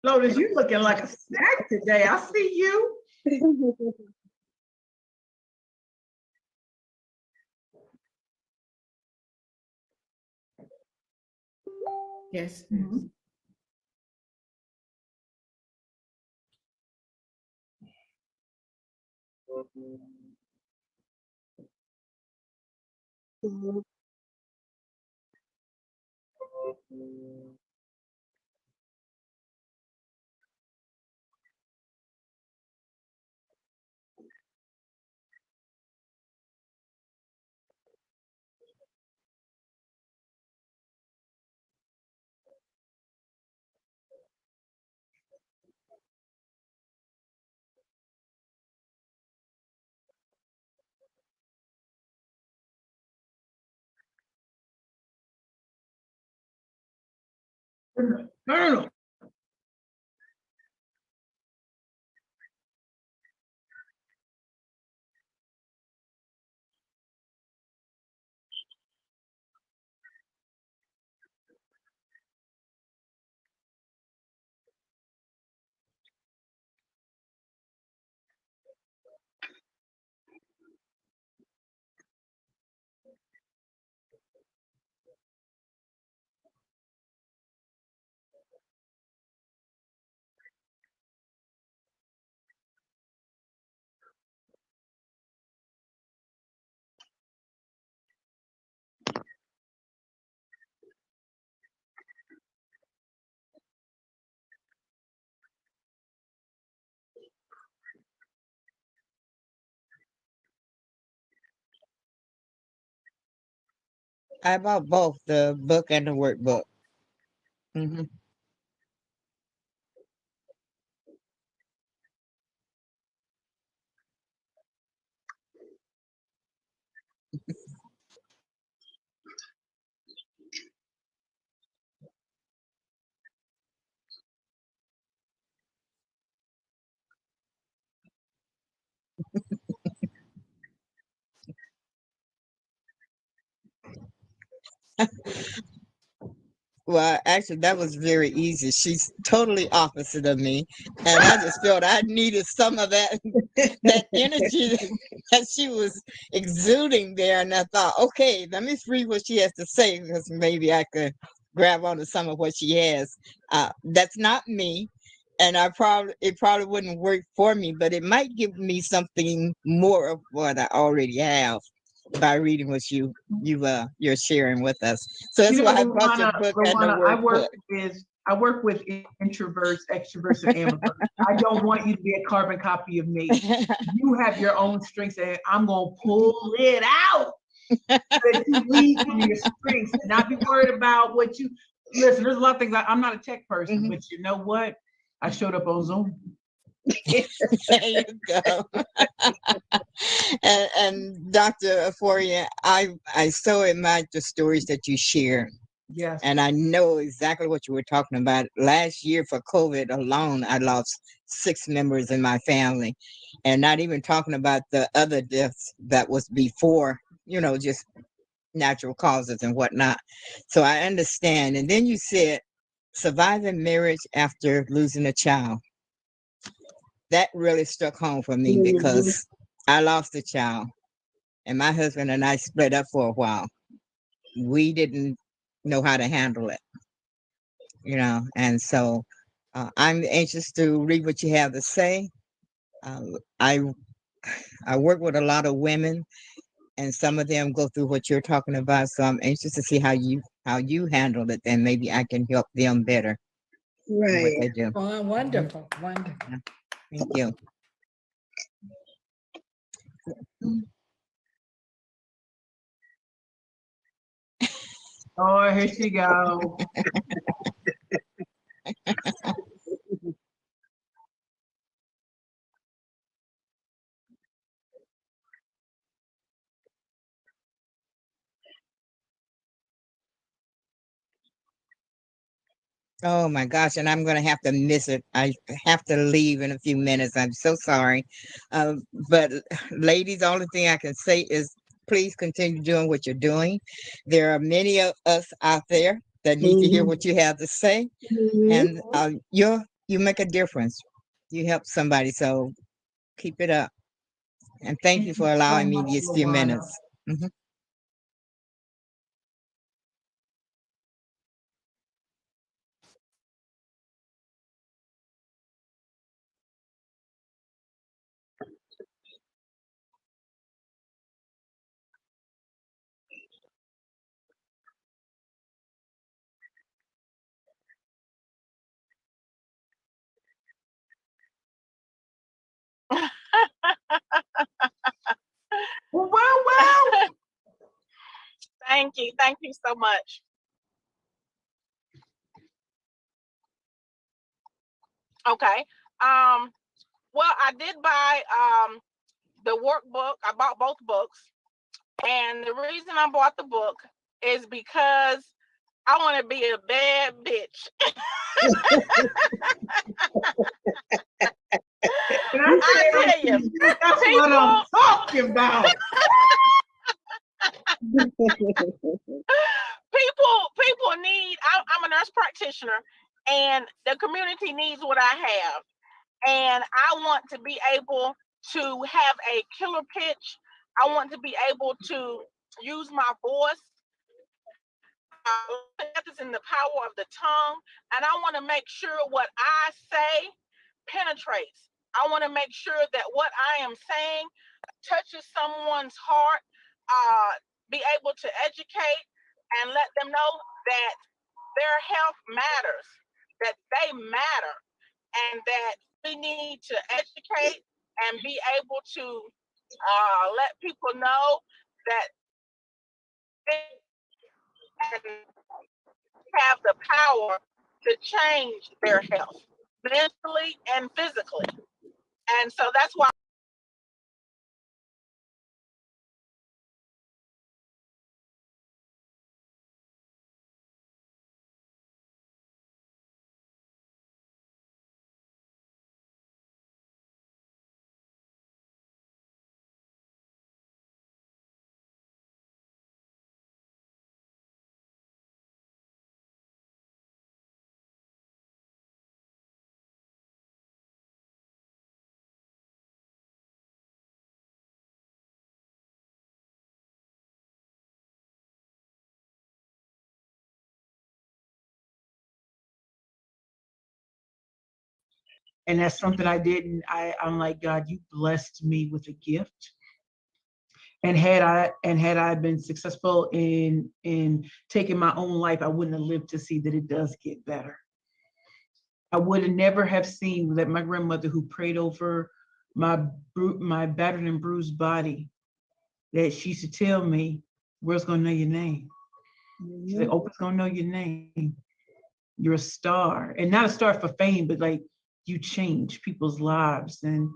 Lotus, you looking like a snack today. I see you. Yes. Colonel. I bought both the book and the workbook. Mhm. Well, actually, that was very easy. She's totally opposite of me, and I just felt I needed some of that that energy that she was exuding there. And I thought, okay, let me read what she has to say because maybe I could grab onto some of what she has. That's not me, and it probably wouldn't work for me, but it might give me something more of what I already have by reading what you're sharing with us. So that's You know, why I bought your book and the Luana, workbook. I work with introverts, extroverts, and ambiverts. I don't want you to be a carbon copy of me. You have your own strengths, and I'm gonna pull it out so that you lead from your strengths and not be worried about what you listen. There's a lot of things. I'm not a tech person, but you know what? I showed up on Zoom. There you go. And Dr. Euphoria, I so admire the stories that you share. Yes. And I know exactly what you were talking about. Last year for COVID alone, I lost 6 members in my family. And not even talking about the other deaths that was before, just natural causes and whatnot. So I understand. And then you said surviving marriage after losing a child. That really struck home for me because I lost a child and my husband and I split up for a while. We didn't know how to handle it, and so I'm anxious to read what you have to say. I work with a lot of women, and some of them go through what you're talking about. So I'm anxious to see how you handle it, and maybe I can help them better in what Right. they do. Oh, wonderful, wonderful. Thank you. Oh, here she go. Oh my gosh, and I'm going to have to miss it. I have to leave in a few minutes. I'm so sorry. But ladies, the only thing I can say is please continue doing what you're doing. There are many of us out there that need to hear what you have to say, and you make a difference. You help somebody, so keep it up. And thank you for allowing me these few minutes. Mhm. Well. Thank you. Thank you so much. Okay. Well, I did buy the workbook. I bought both books. And the reason I bought the book is because I want to be a bad bitch. I tell you, that's what I'm talking about. people need. I'm a nurse practitioner, and the community needs what I have, and I want to be able to have a killer pitch. I want to be able to use my voice. Is in the power of the tongue, and I want to make sure what I say penetrates. I want to make sure that what I am saying touches someone's heart, be able to educate and let them know that their health matters, that they matter, and that we need to educate and be able to let people know that they have the power to change their health, mentally and physically. And so that's why And that's something I didn't. I'm like, God, you blessed me with a gift. And had I been successful in taking my own life, I wouldn't have lived to see that it does get better. I would have never have seen that my grandmother, who prayed over my battered and bruised body, that she used to tell me, "World's gonna know your name." She said, "Oprah's gonna know your name. You're a star, and not a star for fame, but like you change people's lives." And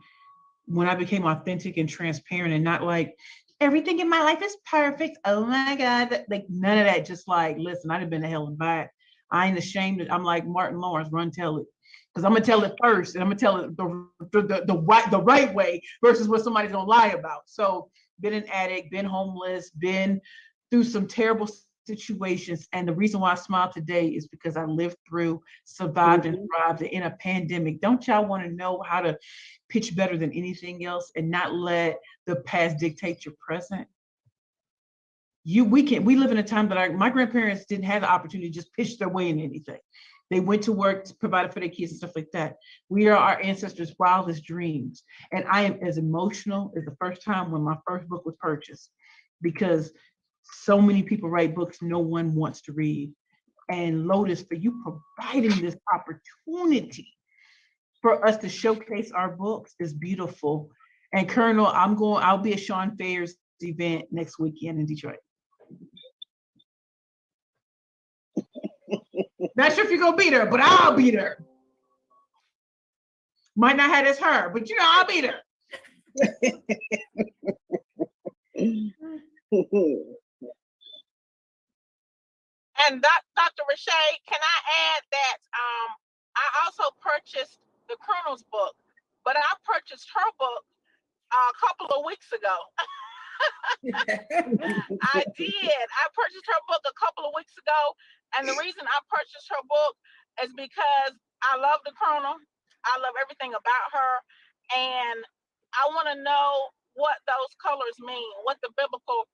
when I became authentic and transparent, and not like everything in my life is perfect, oh my God, like none of that. Just like, listen, I'd have been to hell and back. I ain't ashamed. I'm like Martin Lawrence, run, tell it. Because I'm gonna tell it first, and I'm gonna tell it the right way versus what somebody's gonna lie about. So, been an addict, been homeless, been through some terrible situations, and the reason why I smile today is because I lived through, survived, and thrived in a pandemic. Don't y'all want to know how to pitch better than anything else and not let the past dictate your present? We live in a time that my grandparents didn't have the opportunity to just pitch their way in anything. They went to work, provided for their kids and stuff like that. We are our ancestors' wildest dreams. And I am as emotional as the first time when my first book was purchased, because so many people write books no one wants to read. And Lotus, for you providing this opportunity for us to showcase our books is beautiful. And Colonel, I'll be at Sean Fayer's event next weekend in Detroit. Not sure if you're gonna be there, but I'll be there. Might not have as her, but I'll be there. And Dr. Rashay, can I add that I also purchased the Colonel's book, but I purchased her book a couple of weeks ago. I did. I purchased her book a couple of weeks ago. And the reason I purchased her book is because I love the Colonel. I love everything about her. And I want to know what those colors mean, what the biblical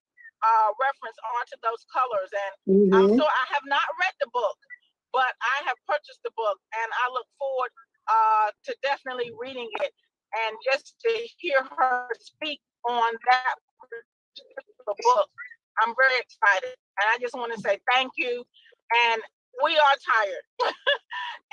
reference are to those colors. And so I have not read the book, but I have purchased the book, and I look forward to definitely reading it, and just to hear her speak on that particular book. I'm very excited, and I just want to say thank you. And we are tired.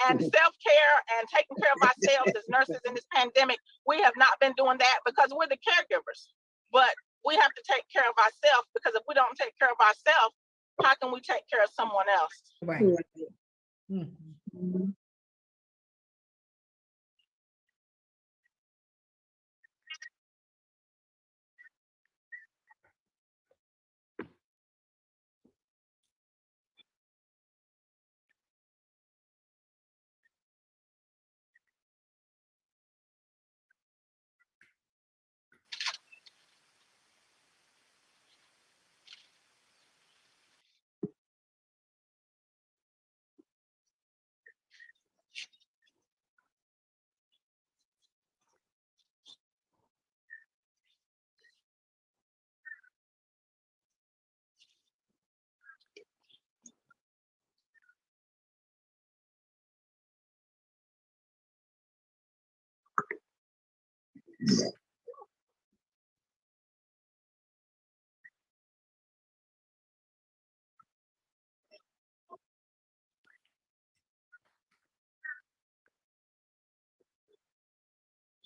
And self-care and taking care of ourselves as nurses in this pandemic, we have not been doing that because we're the caregivers. But we have to take care of ourselves, because if we don't take care of ourselves, how can we take care of someone else? Right. Mm-hmm.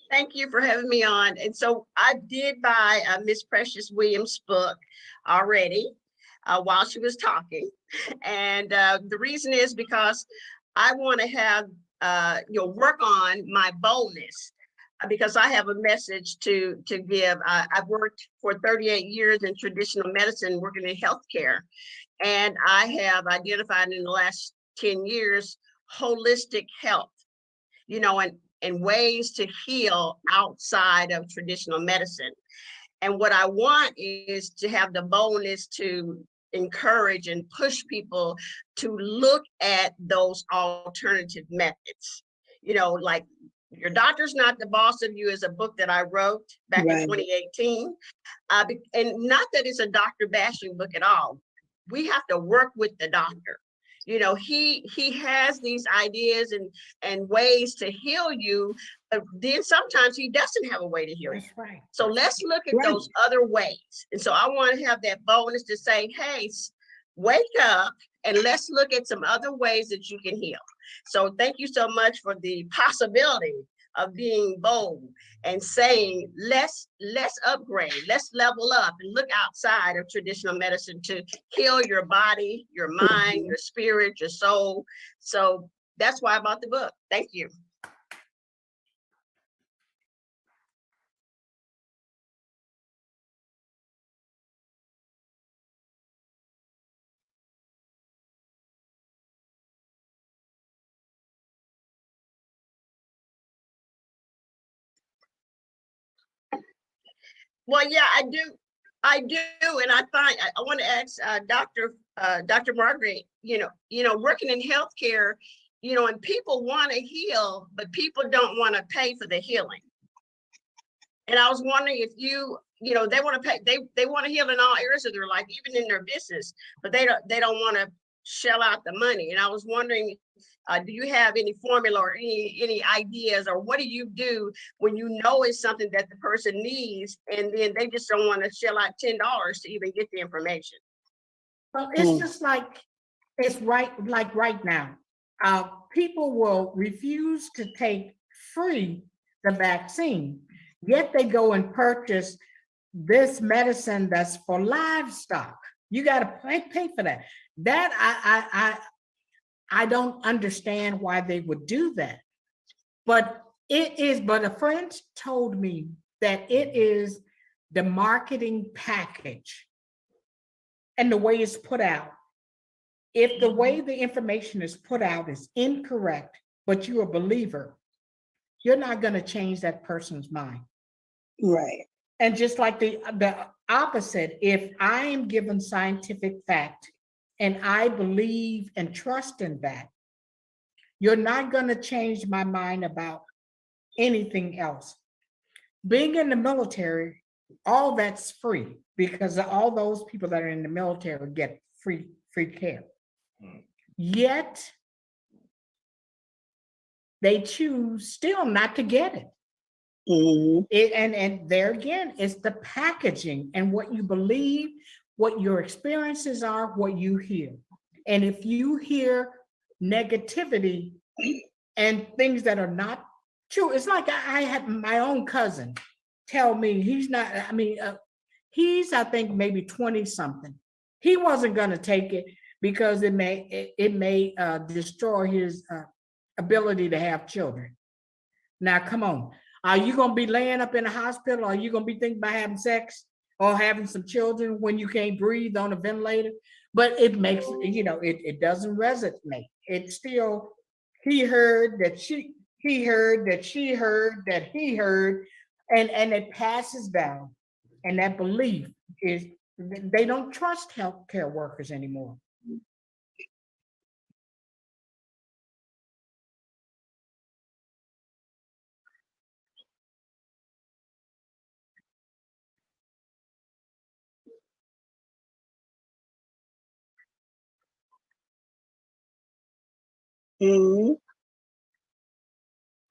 Thank you for having me on. And so I did buy Miss Precious Williams' book already while she was talking. And the reason is because I want to have, work on my boldness because I have a message to give. I've worked for 38 years in traditional medicine, working in healthcare, and I have identified in the last 10 years holistic health, and ways to heal outside of traditional medicine. And what I want is to have the boldness to encourage and push people to look at those alternative methods. Like Your Doctor's Not the Boss of You is a book that I wrote back in 2018. And not that it's a doctor bashing book at all. We have to work with the doctor. He has these ideas and ways to heal you, but then sometimes he doesn't have a way to heal you. That's right. So let's look at those other ways. And so I want to have that boldness to say, hey, wake up and let's look at some other ways that you can heal. So thank you so much for the possibility of being bold and saying, let's upgrade, let's level up and look outside of traditional medicine to heal your body, your mind, your spirit, your soul. So that's why I bought the book. Thank you. Well, yeah, I do. And I want to ask Dr. Margaret, working in healthcare, and people want to heal, but people don't want to pay for the healing. And I was wondering if they want to pay, they want to heal in all areas of their life, even in their business, but they don't want to shell out the money. And I was wondering, do you have any formula or any ideas, or what do you do when you know it's something that the person needs and then they just don't want to shell out $10 to even get the information? Well, it's just like, it's right now, people will refuse to take free the vaccine, yet they go and purchase this medicine that's for livestock. You got to pay for that. That I don't understand why they would do that. But a friend told me that it is the marketing package and the way it's put out. If the way the information is put out is incorrect, but you're a believer, you're not going to change that person's mind. Right. And just like the opposite, if I am given scientific fact and I believe and trust in that, you're not going to change my mind about anything else. Being in the military, all that's free because all those people that are in the military get free care. Yet they choose still not to get it. And there again, it's the packaging and what you believe, what your experiences are, what you hear. And if you hear negativity and things that are not true, it's like I had my own cousin tell me he's I think maybe 20 something. He wasn't going to take it because it may destroy his ability to have children. Now, come on. Are you going to be laying up in a hospital? Or are you going to be thinking about having sex or having some children when you can't breathe on a ventilator? But it makes, it doesn't resonate. It's still, he heard that she heard that she heard that he heard, and it passes down. And that belief is, they don't trust healthcare workers anymore.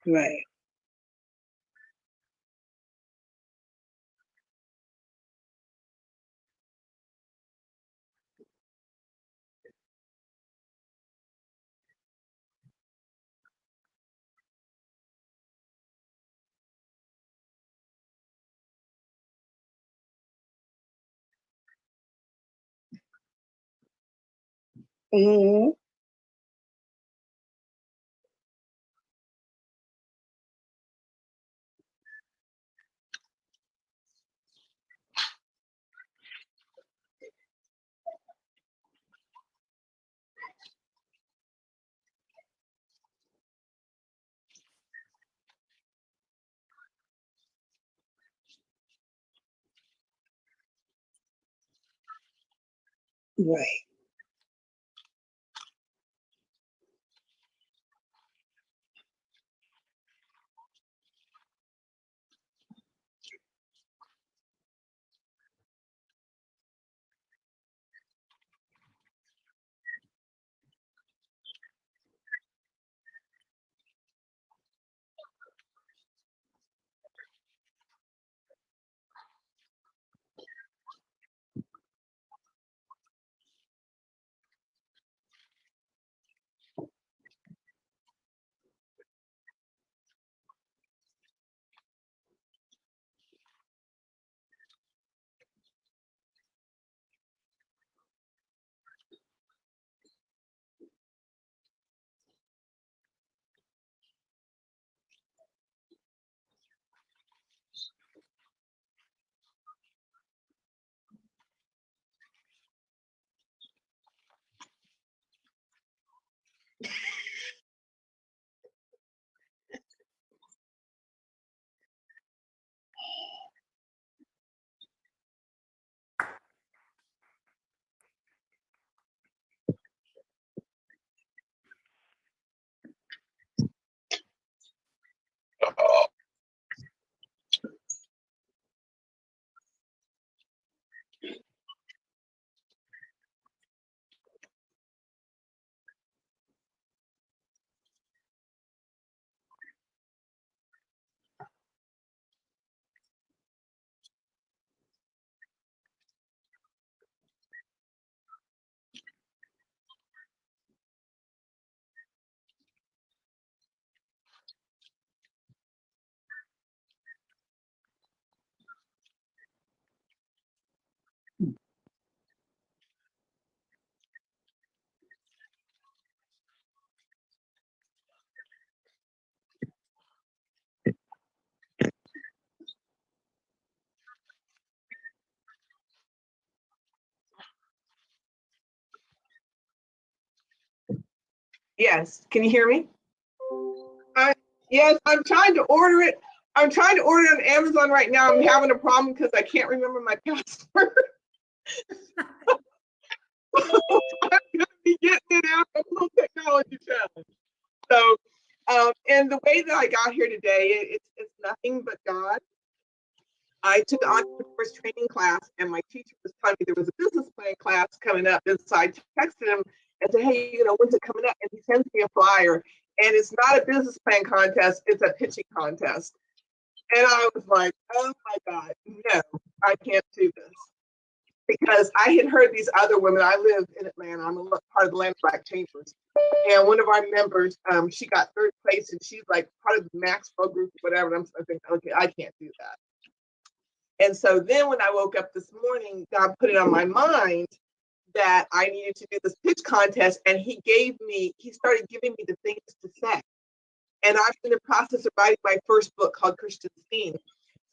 Right. Right. Yes, can you hear me? Yes, I'm trying to order it. I'm trying to order it on Amazon right now. I'm having a problem because I can't remember my password. I'm gonna be getting it out of a little technology challenge. So, and the way that I got here today, it's nothing but God. I took an entrepreneur's training class, and my teacher was telling me there was a business plan class coming up. And so I texted him and said, "Hey, when's it coming up?" And he sends me a flyer, and it's not a business plan contest; it's a pitching contest. And I was like, "Oh my God, no, I can't do this." Because I had heard these other women. I live in Atlanta. I'm a part of the Land Black Chambers. And one of our members, she got third place, and she's like part of the Max Pro group, whatever. And I'm thinking, okay, I can't do that. And so then when I woke up this morning, God put it on my mind that I needed to do this pitch contest. And he started giving me the things to say. And I'm in the process of writing my first book called Christian Scene.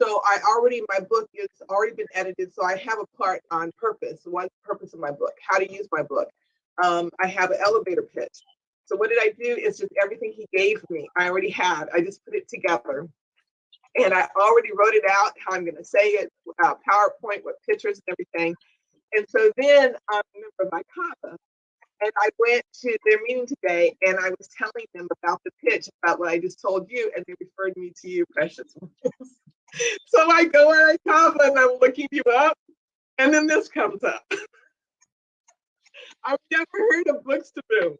So my book is already been edited. So I have a part on purpose. What's the purpose of my book? How to use my book. I have an elevator pitch. So what did I do is just everything he gave me, I already had. I just put it together. And I already wrote it out, how I'm going to say it, PowerPoint with pictures and everything. And so then I remember my CAPA. And I went to their meeting today, and I was telling them about the pitch, about what I just told you, and they referred me to you, precious ones. So I go on CAPA, and I'm looking you up, and then this comes up. I've never heard of Books to Boom.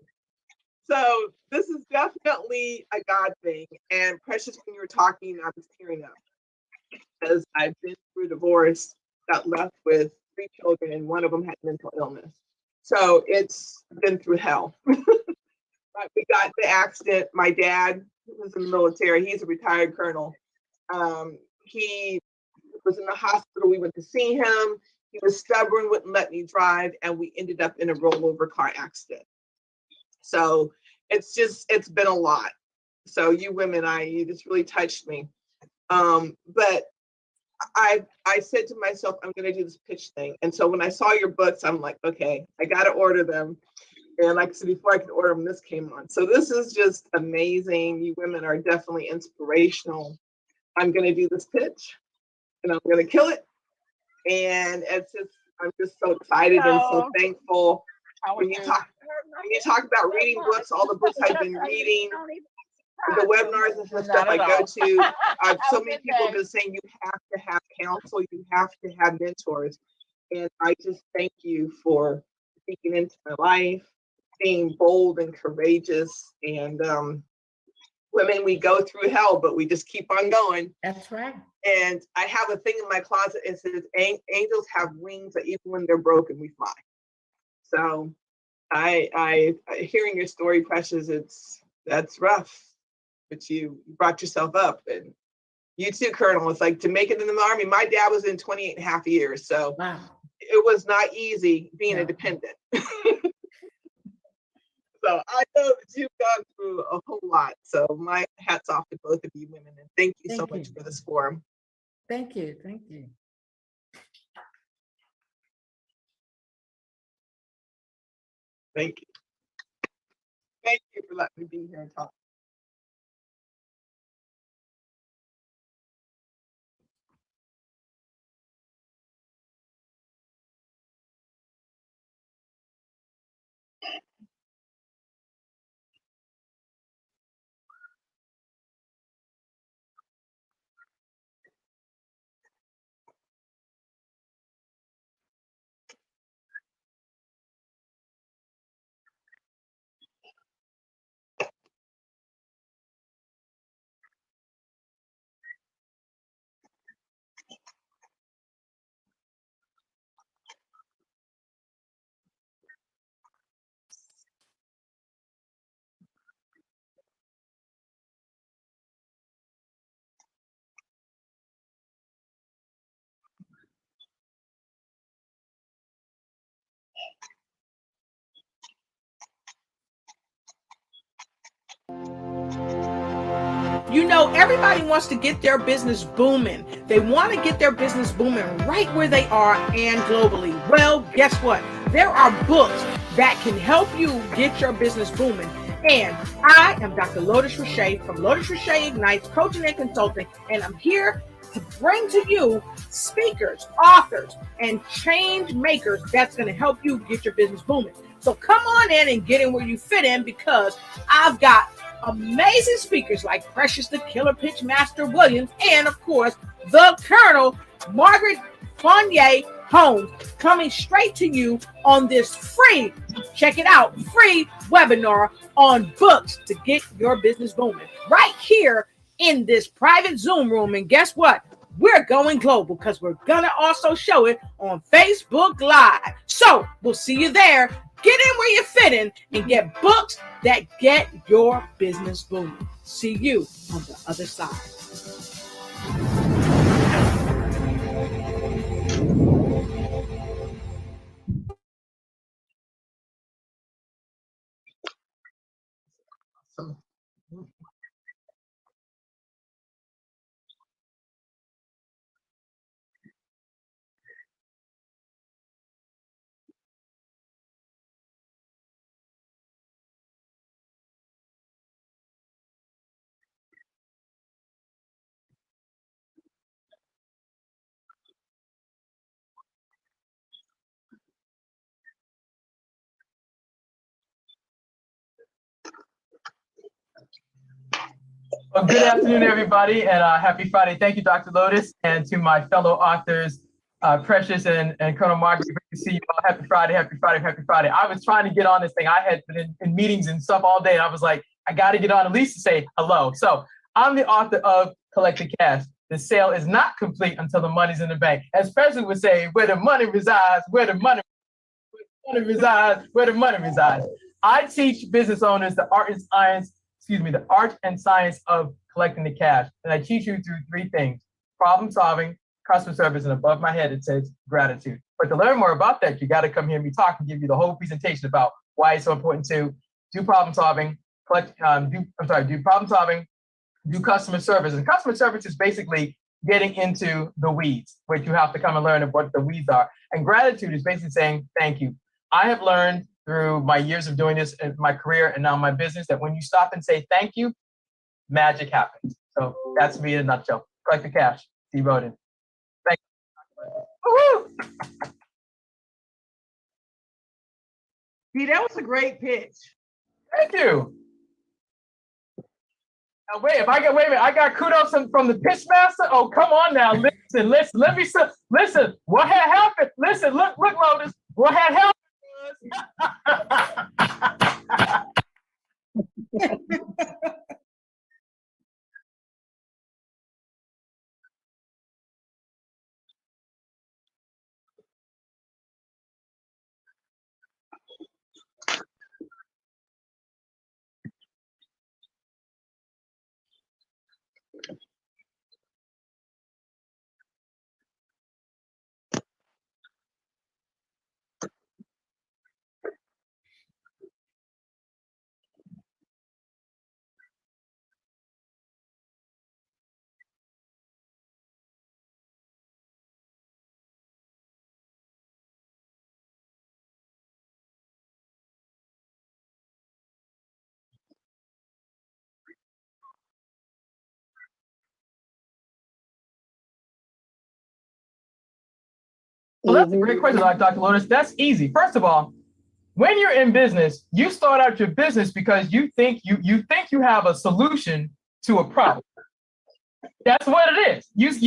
So this is definitely a God thing. And Precious, when you were talking, I was tearing up because I've been through divorce, got left with 3 children, and one of them had mental illness. So it's been through hell. But we got the accident. My dad, who was in the military, he's a retired colonel. He was in the hospital. We went to see him. He was stubborn, wouldn't let me drive, and we ended up in a rollover car accident. So it's been a lot. So you women, you just really touched me. But I said to myself, I'm going to do this pitch thing. And so when I saw your books, I'm like, okay, I got to order them. And like I said, before I could order them, this came on. So this is just amazing. You women are definitely inspirational. I'm going to do this pitch, and I'm going to kill it. And it's just I'm just so excited and so Hello. thankful. How are When you? you talk about reading books, all the books I've been reading, the webinars and stuff Not I at go all. to, Have so a many good people have day. been saying you have to have counsel, you have to have mentors. And I just thank you for speaking into my life, being bold and courageous. And women, we go through hell, but we just keep on going. That's right. And I have a thing in my closet. It says, angels have wings that even when they're broken, we fly. So I hearing your story, Precious, that's rough, but you brought yourself up. And you too, Colonel. It's like to make it in the Army. My dad was in 28 and a half years. So Wow. it was not easy being a dependent. So I know that you've gone through a whole lot. So my hat's off to both of you women. And thank you so much for this forum. Thank you. Thank you. Thank you. Thank you for letting me be here and talk. You know, everybody wants to get their business booming. They want to get their business booming right where they are and globally. Well, guess what? There are books that can help you get your business booming. And I am Dr. Lotus Richey from Lotus Richey Ignites Coaching and Consulting, and I'm here to bring to you speakers, authors, and change makers that's going to help you get your business booming. So come on in and get in where you fit in, because I've got amazing speakers like Precious the Killer Pitch Master Williams, and of course, the Colonel Margaret Fournier Holmes, coming straight to you on this free, check it out, free webinar on books to get your business booming right here in this private Zoom room. And guess what? We're going global because we're going to also show it on Facebook Live. So we'll see you there. Get in where you fit in and get books that get your business booming. See you on the other side. Well, good afternoon, everybody, and happy Friday. Thank you, Dr. Lotus, and to my fellow authors, Precious and Colonel Margaret. Great to see you all. Happy Friday, happy Friday, happy Friday. I was trying to get on this thing. I had been in meetings and stuff all day, and I was like, I got to get on at least to say hello. So I'm the author of Collect the Cash. The sale is not complete until the money's in the bank. As President would say, where the money resides, where the money resides, where the money resides. I teach business owners the art and science of collecting the cash. And I teach you through three things: problem solving, customer service, and above my head it says gratitude. But to learn more about that, you got to come hear me talk and give you the whole presentation about why it's so important to do problem solving, do problem solving, do customer service. And customer service is basically getting into the weeds, which you have to come and learn what the weeds are. And gratitude is basically saying thank you. I have learned through my years of doing this in my career and now my business that when you stop and say thank you, magic happens. So that's me in a nutshell. Collect the cash. See you, Roden. Thank you. Woo-hoo! See, that was a great pitch. Thank you. Now, wait a minute. I got kudos from the pitch master. Oh, come on now. Listen. Let me listen. What had happened? Listen, look, Lotus. What had happened was Well, that's a great question, Dr. Lotus. That's easy. First of all, when you're in business, you start out your business because you think you have a solution to a problem. That's what it is. You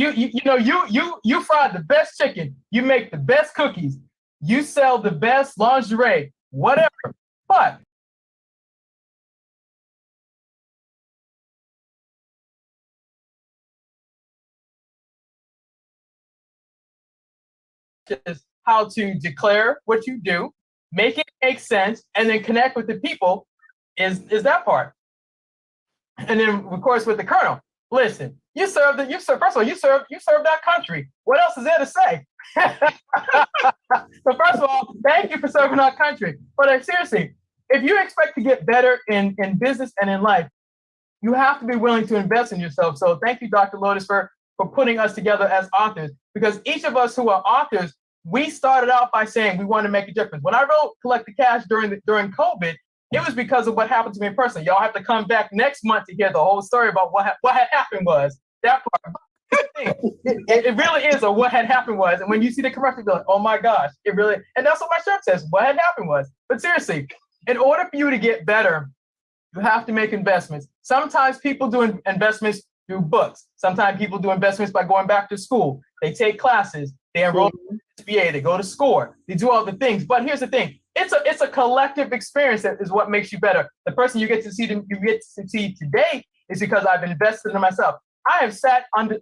fry the best chicken, you make the best cookies, you sell the best lingerie, whatever. But is how to declare what you do, make it make sense, and then connect with the people is that part. And then of course with the Colonel, listen, you serve first of all, you serve that country. What else is there to say? So first of all, thank you for serving our country. But seriously, if you expect to get better in business and in life, you have to be willing to invest in yourself. So thank you, Dr. Lotus, for putting us together as authors, because each of us who are authors, we started out by saying we want to make a difference. When I wrote Collect the Cash during COVID, it was because of what happened to me in person. Y'all have to come back next month to hear the whole story about what had happened was that part. It really is a what had happened was. And when you see the commercial, you're like, oh my gosh, it really, and that's what my shirt says, what had happened was. But seriously, in order for you to get better, you have to make investments. Sometimes people do investments through books. Sometimes people do investments by going back to school. They take classes, they enroll in SBA, they go to SCORE, they do all the things. But here's the thing. It's a collective experience that is what makes you better. The person you get to see today is because I've invested in myself. I have sat and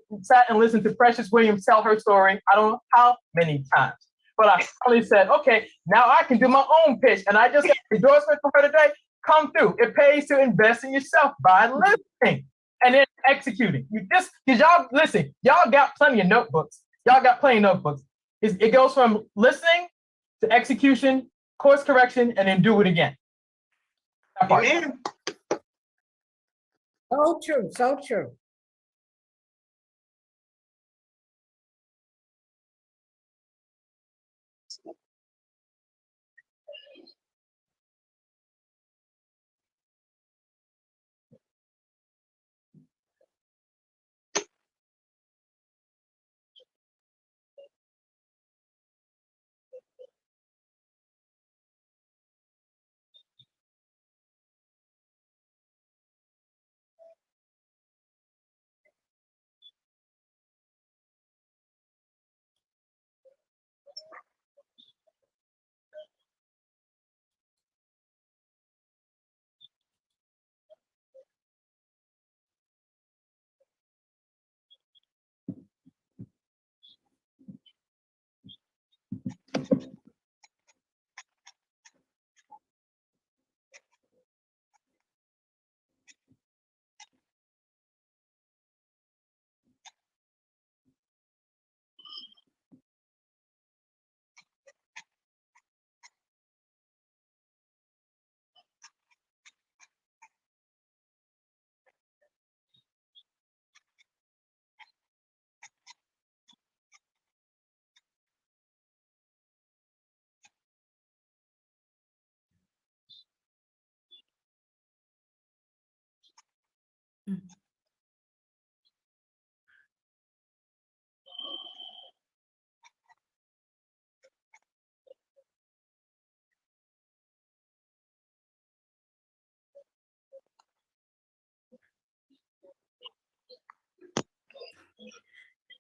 listened to Precious Williams tell her story, I don't know how many times. But I finally said, okay, now I can do my own pitch. And I just got an endorsement from her today. Come through. It pays to invest in yourself by listening and then executing. Because y'all, listen, y'all got plenty of notebooks. Y'all got plenty of notebooks. It goes from listening to execution, course correction, and then do it again. Amen. So true, so true.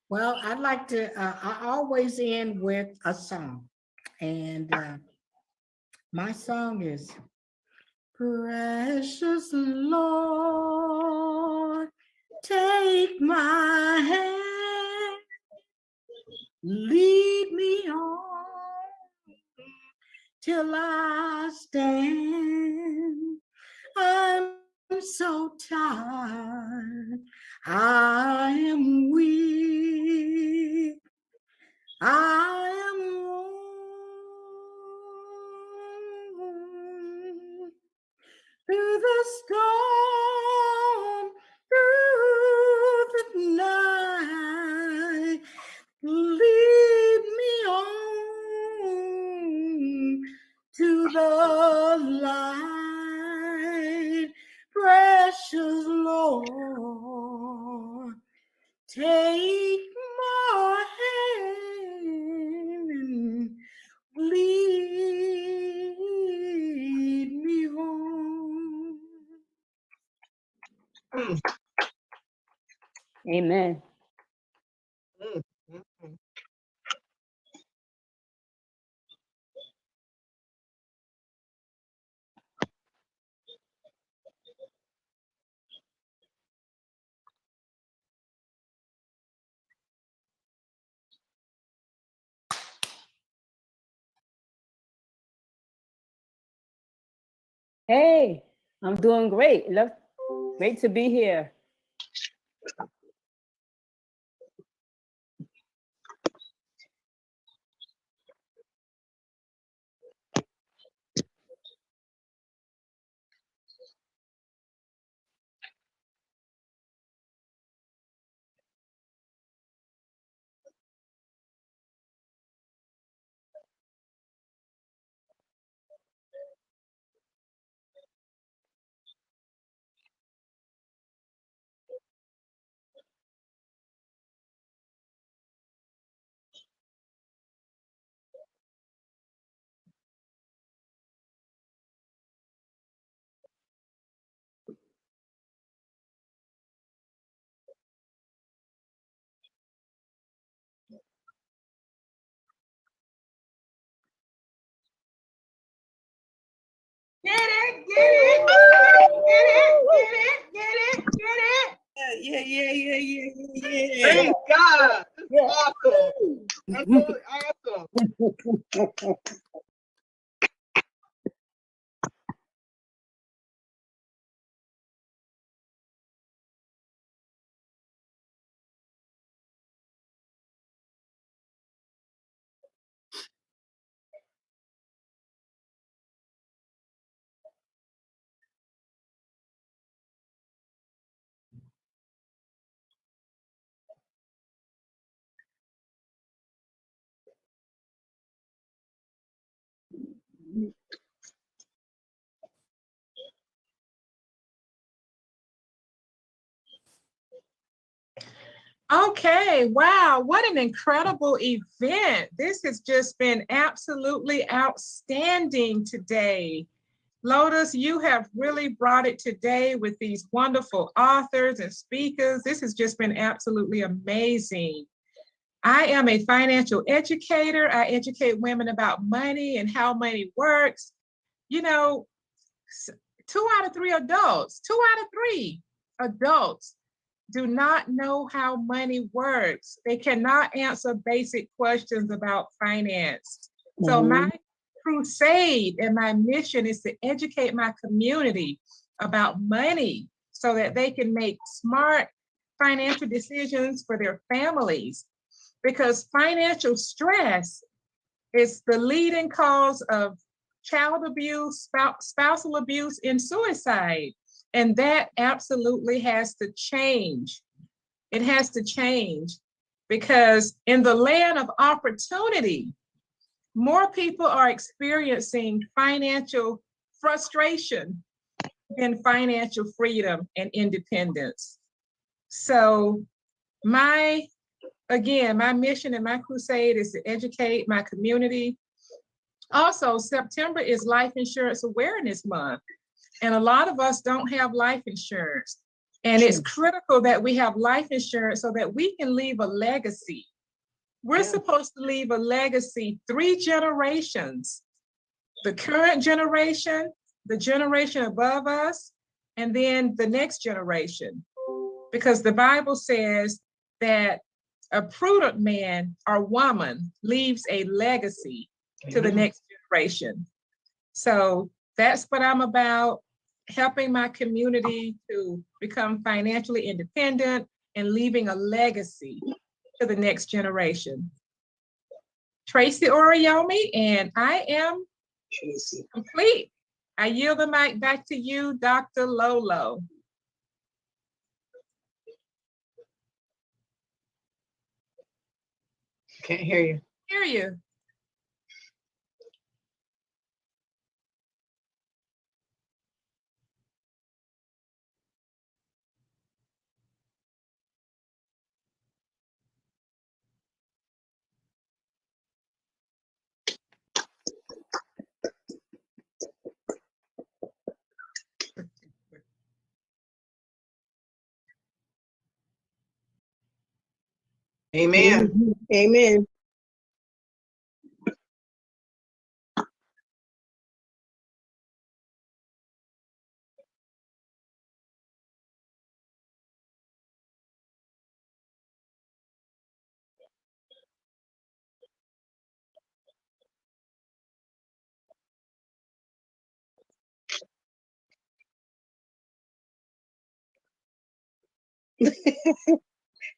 Well, I'd like to, I always end with a song. And my song is, Precious Lord, take my hand, lead me on till I stand. I'm so tired, I am weak, I am worn through the storm, through the night. Lead me on to the light, precious Lord. Take my hand and lead me home. Amen. Hey, I'm doing great. Great to be here. Get it, get it, get it, get it, get it. Yeah. Praise God. That's awesome. That's really awesome. Okay, wow, what an incredible event. This has just been absolutely outstanding today. Lotus, you have really brought it today with these wonderful authors and speakers. This has just been absolutely amazing. I am a financial educator. I educate women about money and how money works. You know, 2 out of 3 adults, 2 out of 3 adults do not know how money works. They cannot answer basic questions about finance. So my crusade and my mission is to educate my community about money so that they can make smart financial decisions for their families. Because financial stress is the leading cause of child abuse, spousal abuse, and suicide. And that absolutely has to change. It has to change because in the land of opportunity, more people are experiencing financial frustration than financial freedom and independence. So my mission and my crusade is to educate my community. Also, September is Life Insurance Awareness Month. And a lot of us don't have life insurance. And it's critical that we have life insurance so that we can leave a legacy. We're supposed to leave a legacy 3 generations, the current generation, the generation above us, and then the next generation. Because the Bible says that a prudent man or woman leaves a legacy to the next generation. So that's what I'm about, helping my community to become financially independent and leaving a legacy to the next generation. Tracy Oriomi, and I am complete. I yield the mic back to you, Dr. Lolo. Can't hear you. Hear you. Amen. Amen.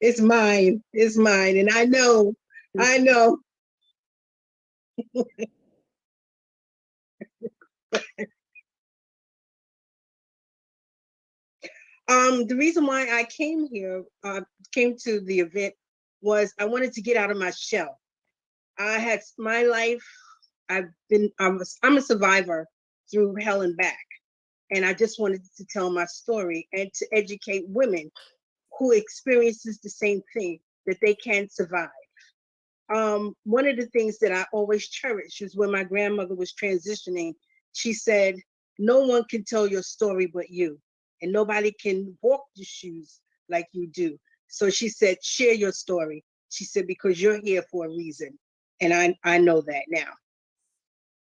It's mine. It's mine. And I know. I know. The reason why I came here, came to the event, was I wanted to get out of my shell. I had my life. I'm a survivor through hell and back, and I just wanted to tell my story and to educate women who experiences the same thing, that they can survive. One of the things that I always cherish is when my grandmother was transitioning, she said, "No one can tell your story but you, and nobody can walk the shoes like you do." So she said, "Share your story." She said, "Because you're here for a reason." And I know that now.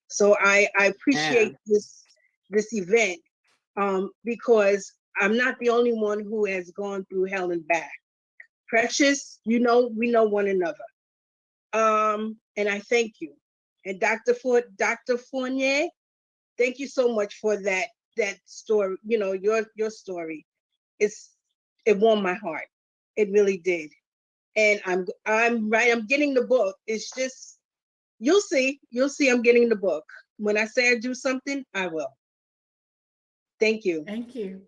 So I appreciate this event, because I'm not the only one who has gone through hell and back. Precious, we know one another. And I thank you. And Dr. Fournier, thank you so much for that story, your story. It warmed my heart. It really did. And I'm getting the book. It's just, you'll see I'm getting the book. When I say I do something, I will. Thank you. Thank you.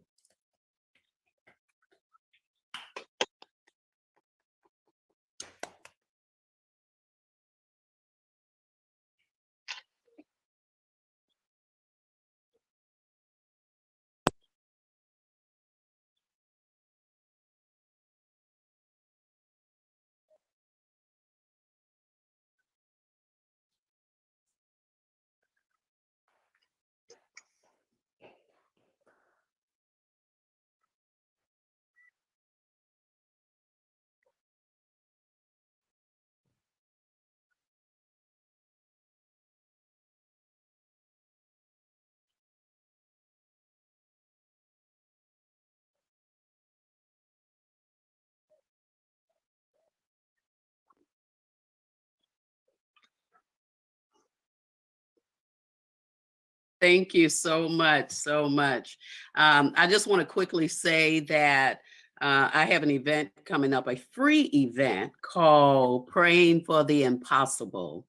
Thank you so much, so much. I just want to quickly say that I have an event coming up, a free event called Praying for the Impossible.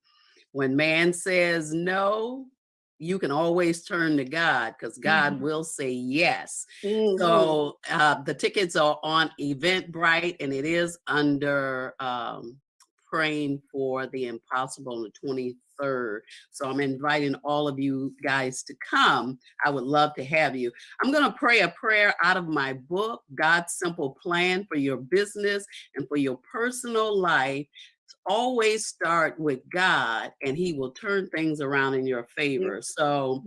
When man says no, you can always turn to God, because God will say yes. So the tickets are on Eventbrite, and it is under Praying for the Impossible on the 23rd. So I'm inviting all of you guys to come. I would love to have you. I'm going to pray a prayer out of my book, God's Simple Plan for Your Business and for Your Personal Life. Always start with God, and he will turn things around in your favor. So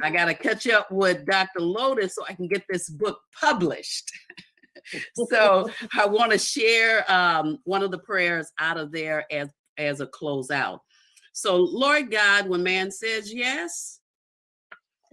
I got to catch up with Dr. Lotus so I can get this book published. So I want to share one of the prayers out of there as a closeout. So Lord God, when man says yes,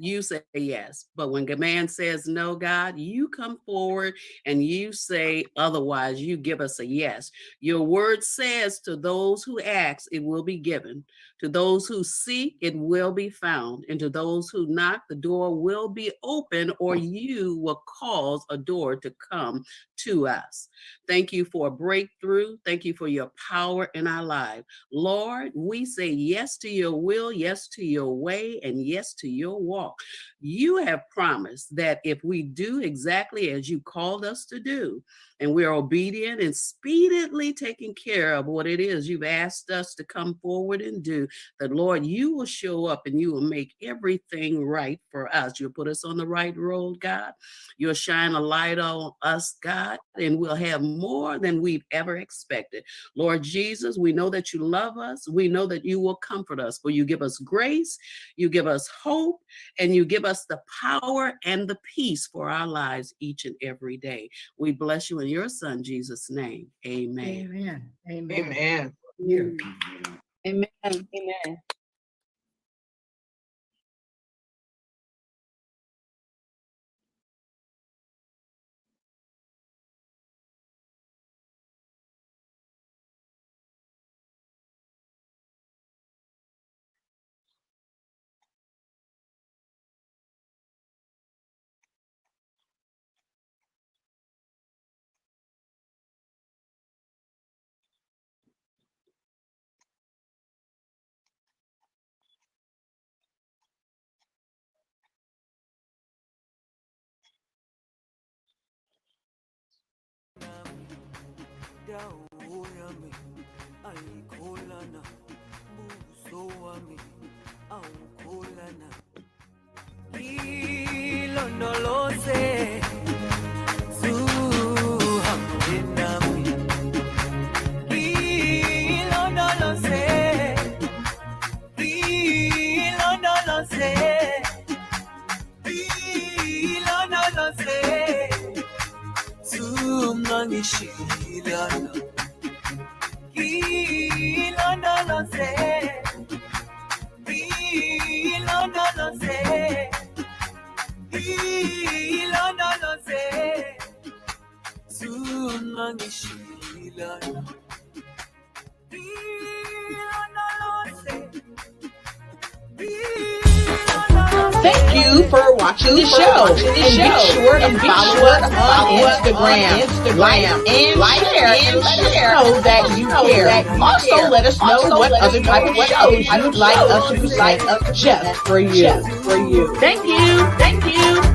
you say yes. But when a man says no, God, you come forward and you say otherwise. You give us a yes. Your word says to those who ask, it will be given. To those who seek, it will be found. And to those who knock, the door will be open, or you will cause a door to come to us. Thank you for a breakthrough. Thank you for your power in our life. Lord, we say yes to your will, yes to your way, and yes to your walk. You have promised that if we do exactly as you called us to do, and we're obedient and speedily taking care of what it is you've asked us to come forward and do, that Lord, you will show up and you will make everything right for us. You'll put us on the right road, God. You'll shine a light on us, God, and we'll have more than we've ever expected. Lord Jesus, we know that you love us. We know that you will comfort us, for you give us grace, you give us hope, and you give us the power and the peace for our lives each and every day. We bless you in your son, Jesus' name. Amen. Amen. Amen. Amen. Yeah. Amen. Amen. Thank you for watching the show. And be sure to follow us on Instagram. Like and share and let us know that you care. Also, let us know what other type of shows you'd like us to present just for you. Thank you. Thank you.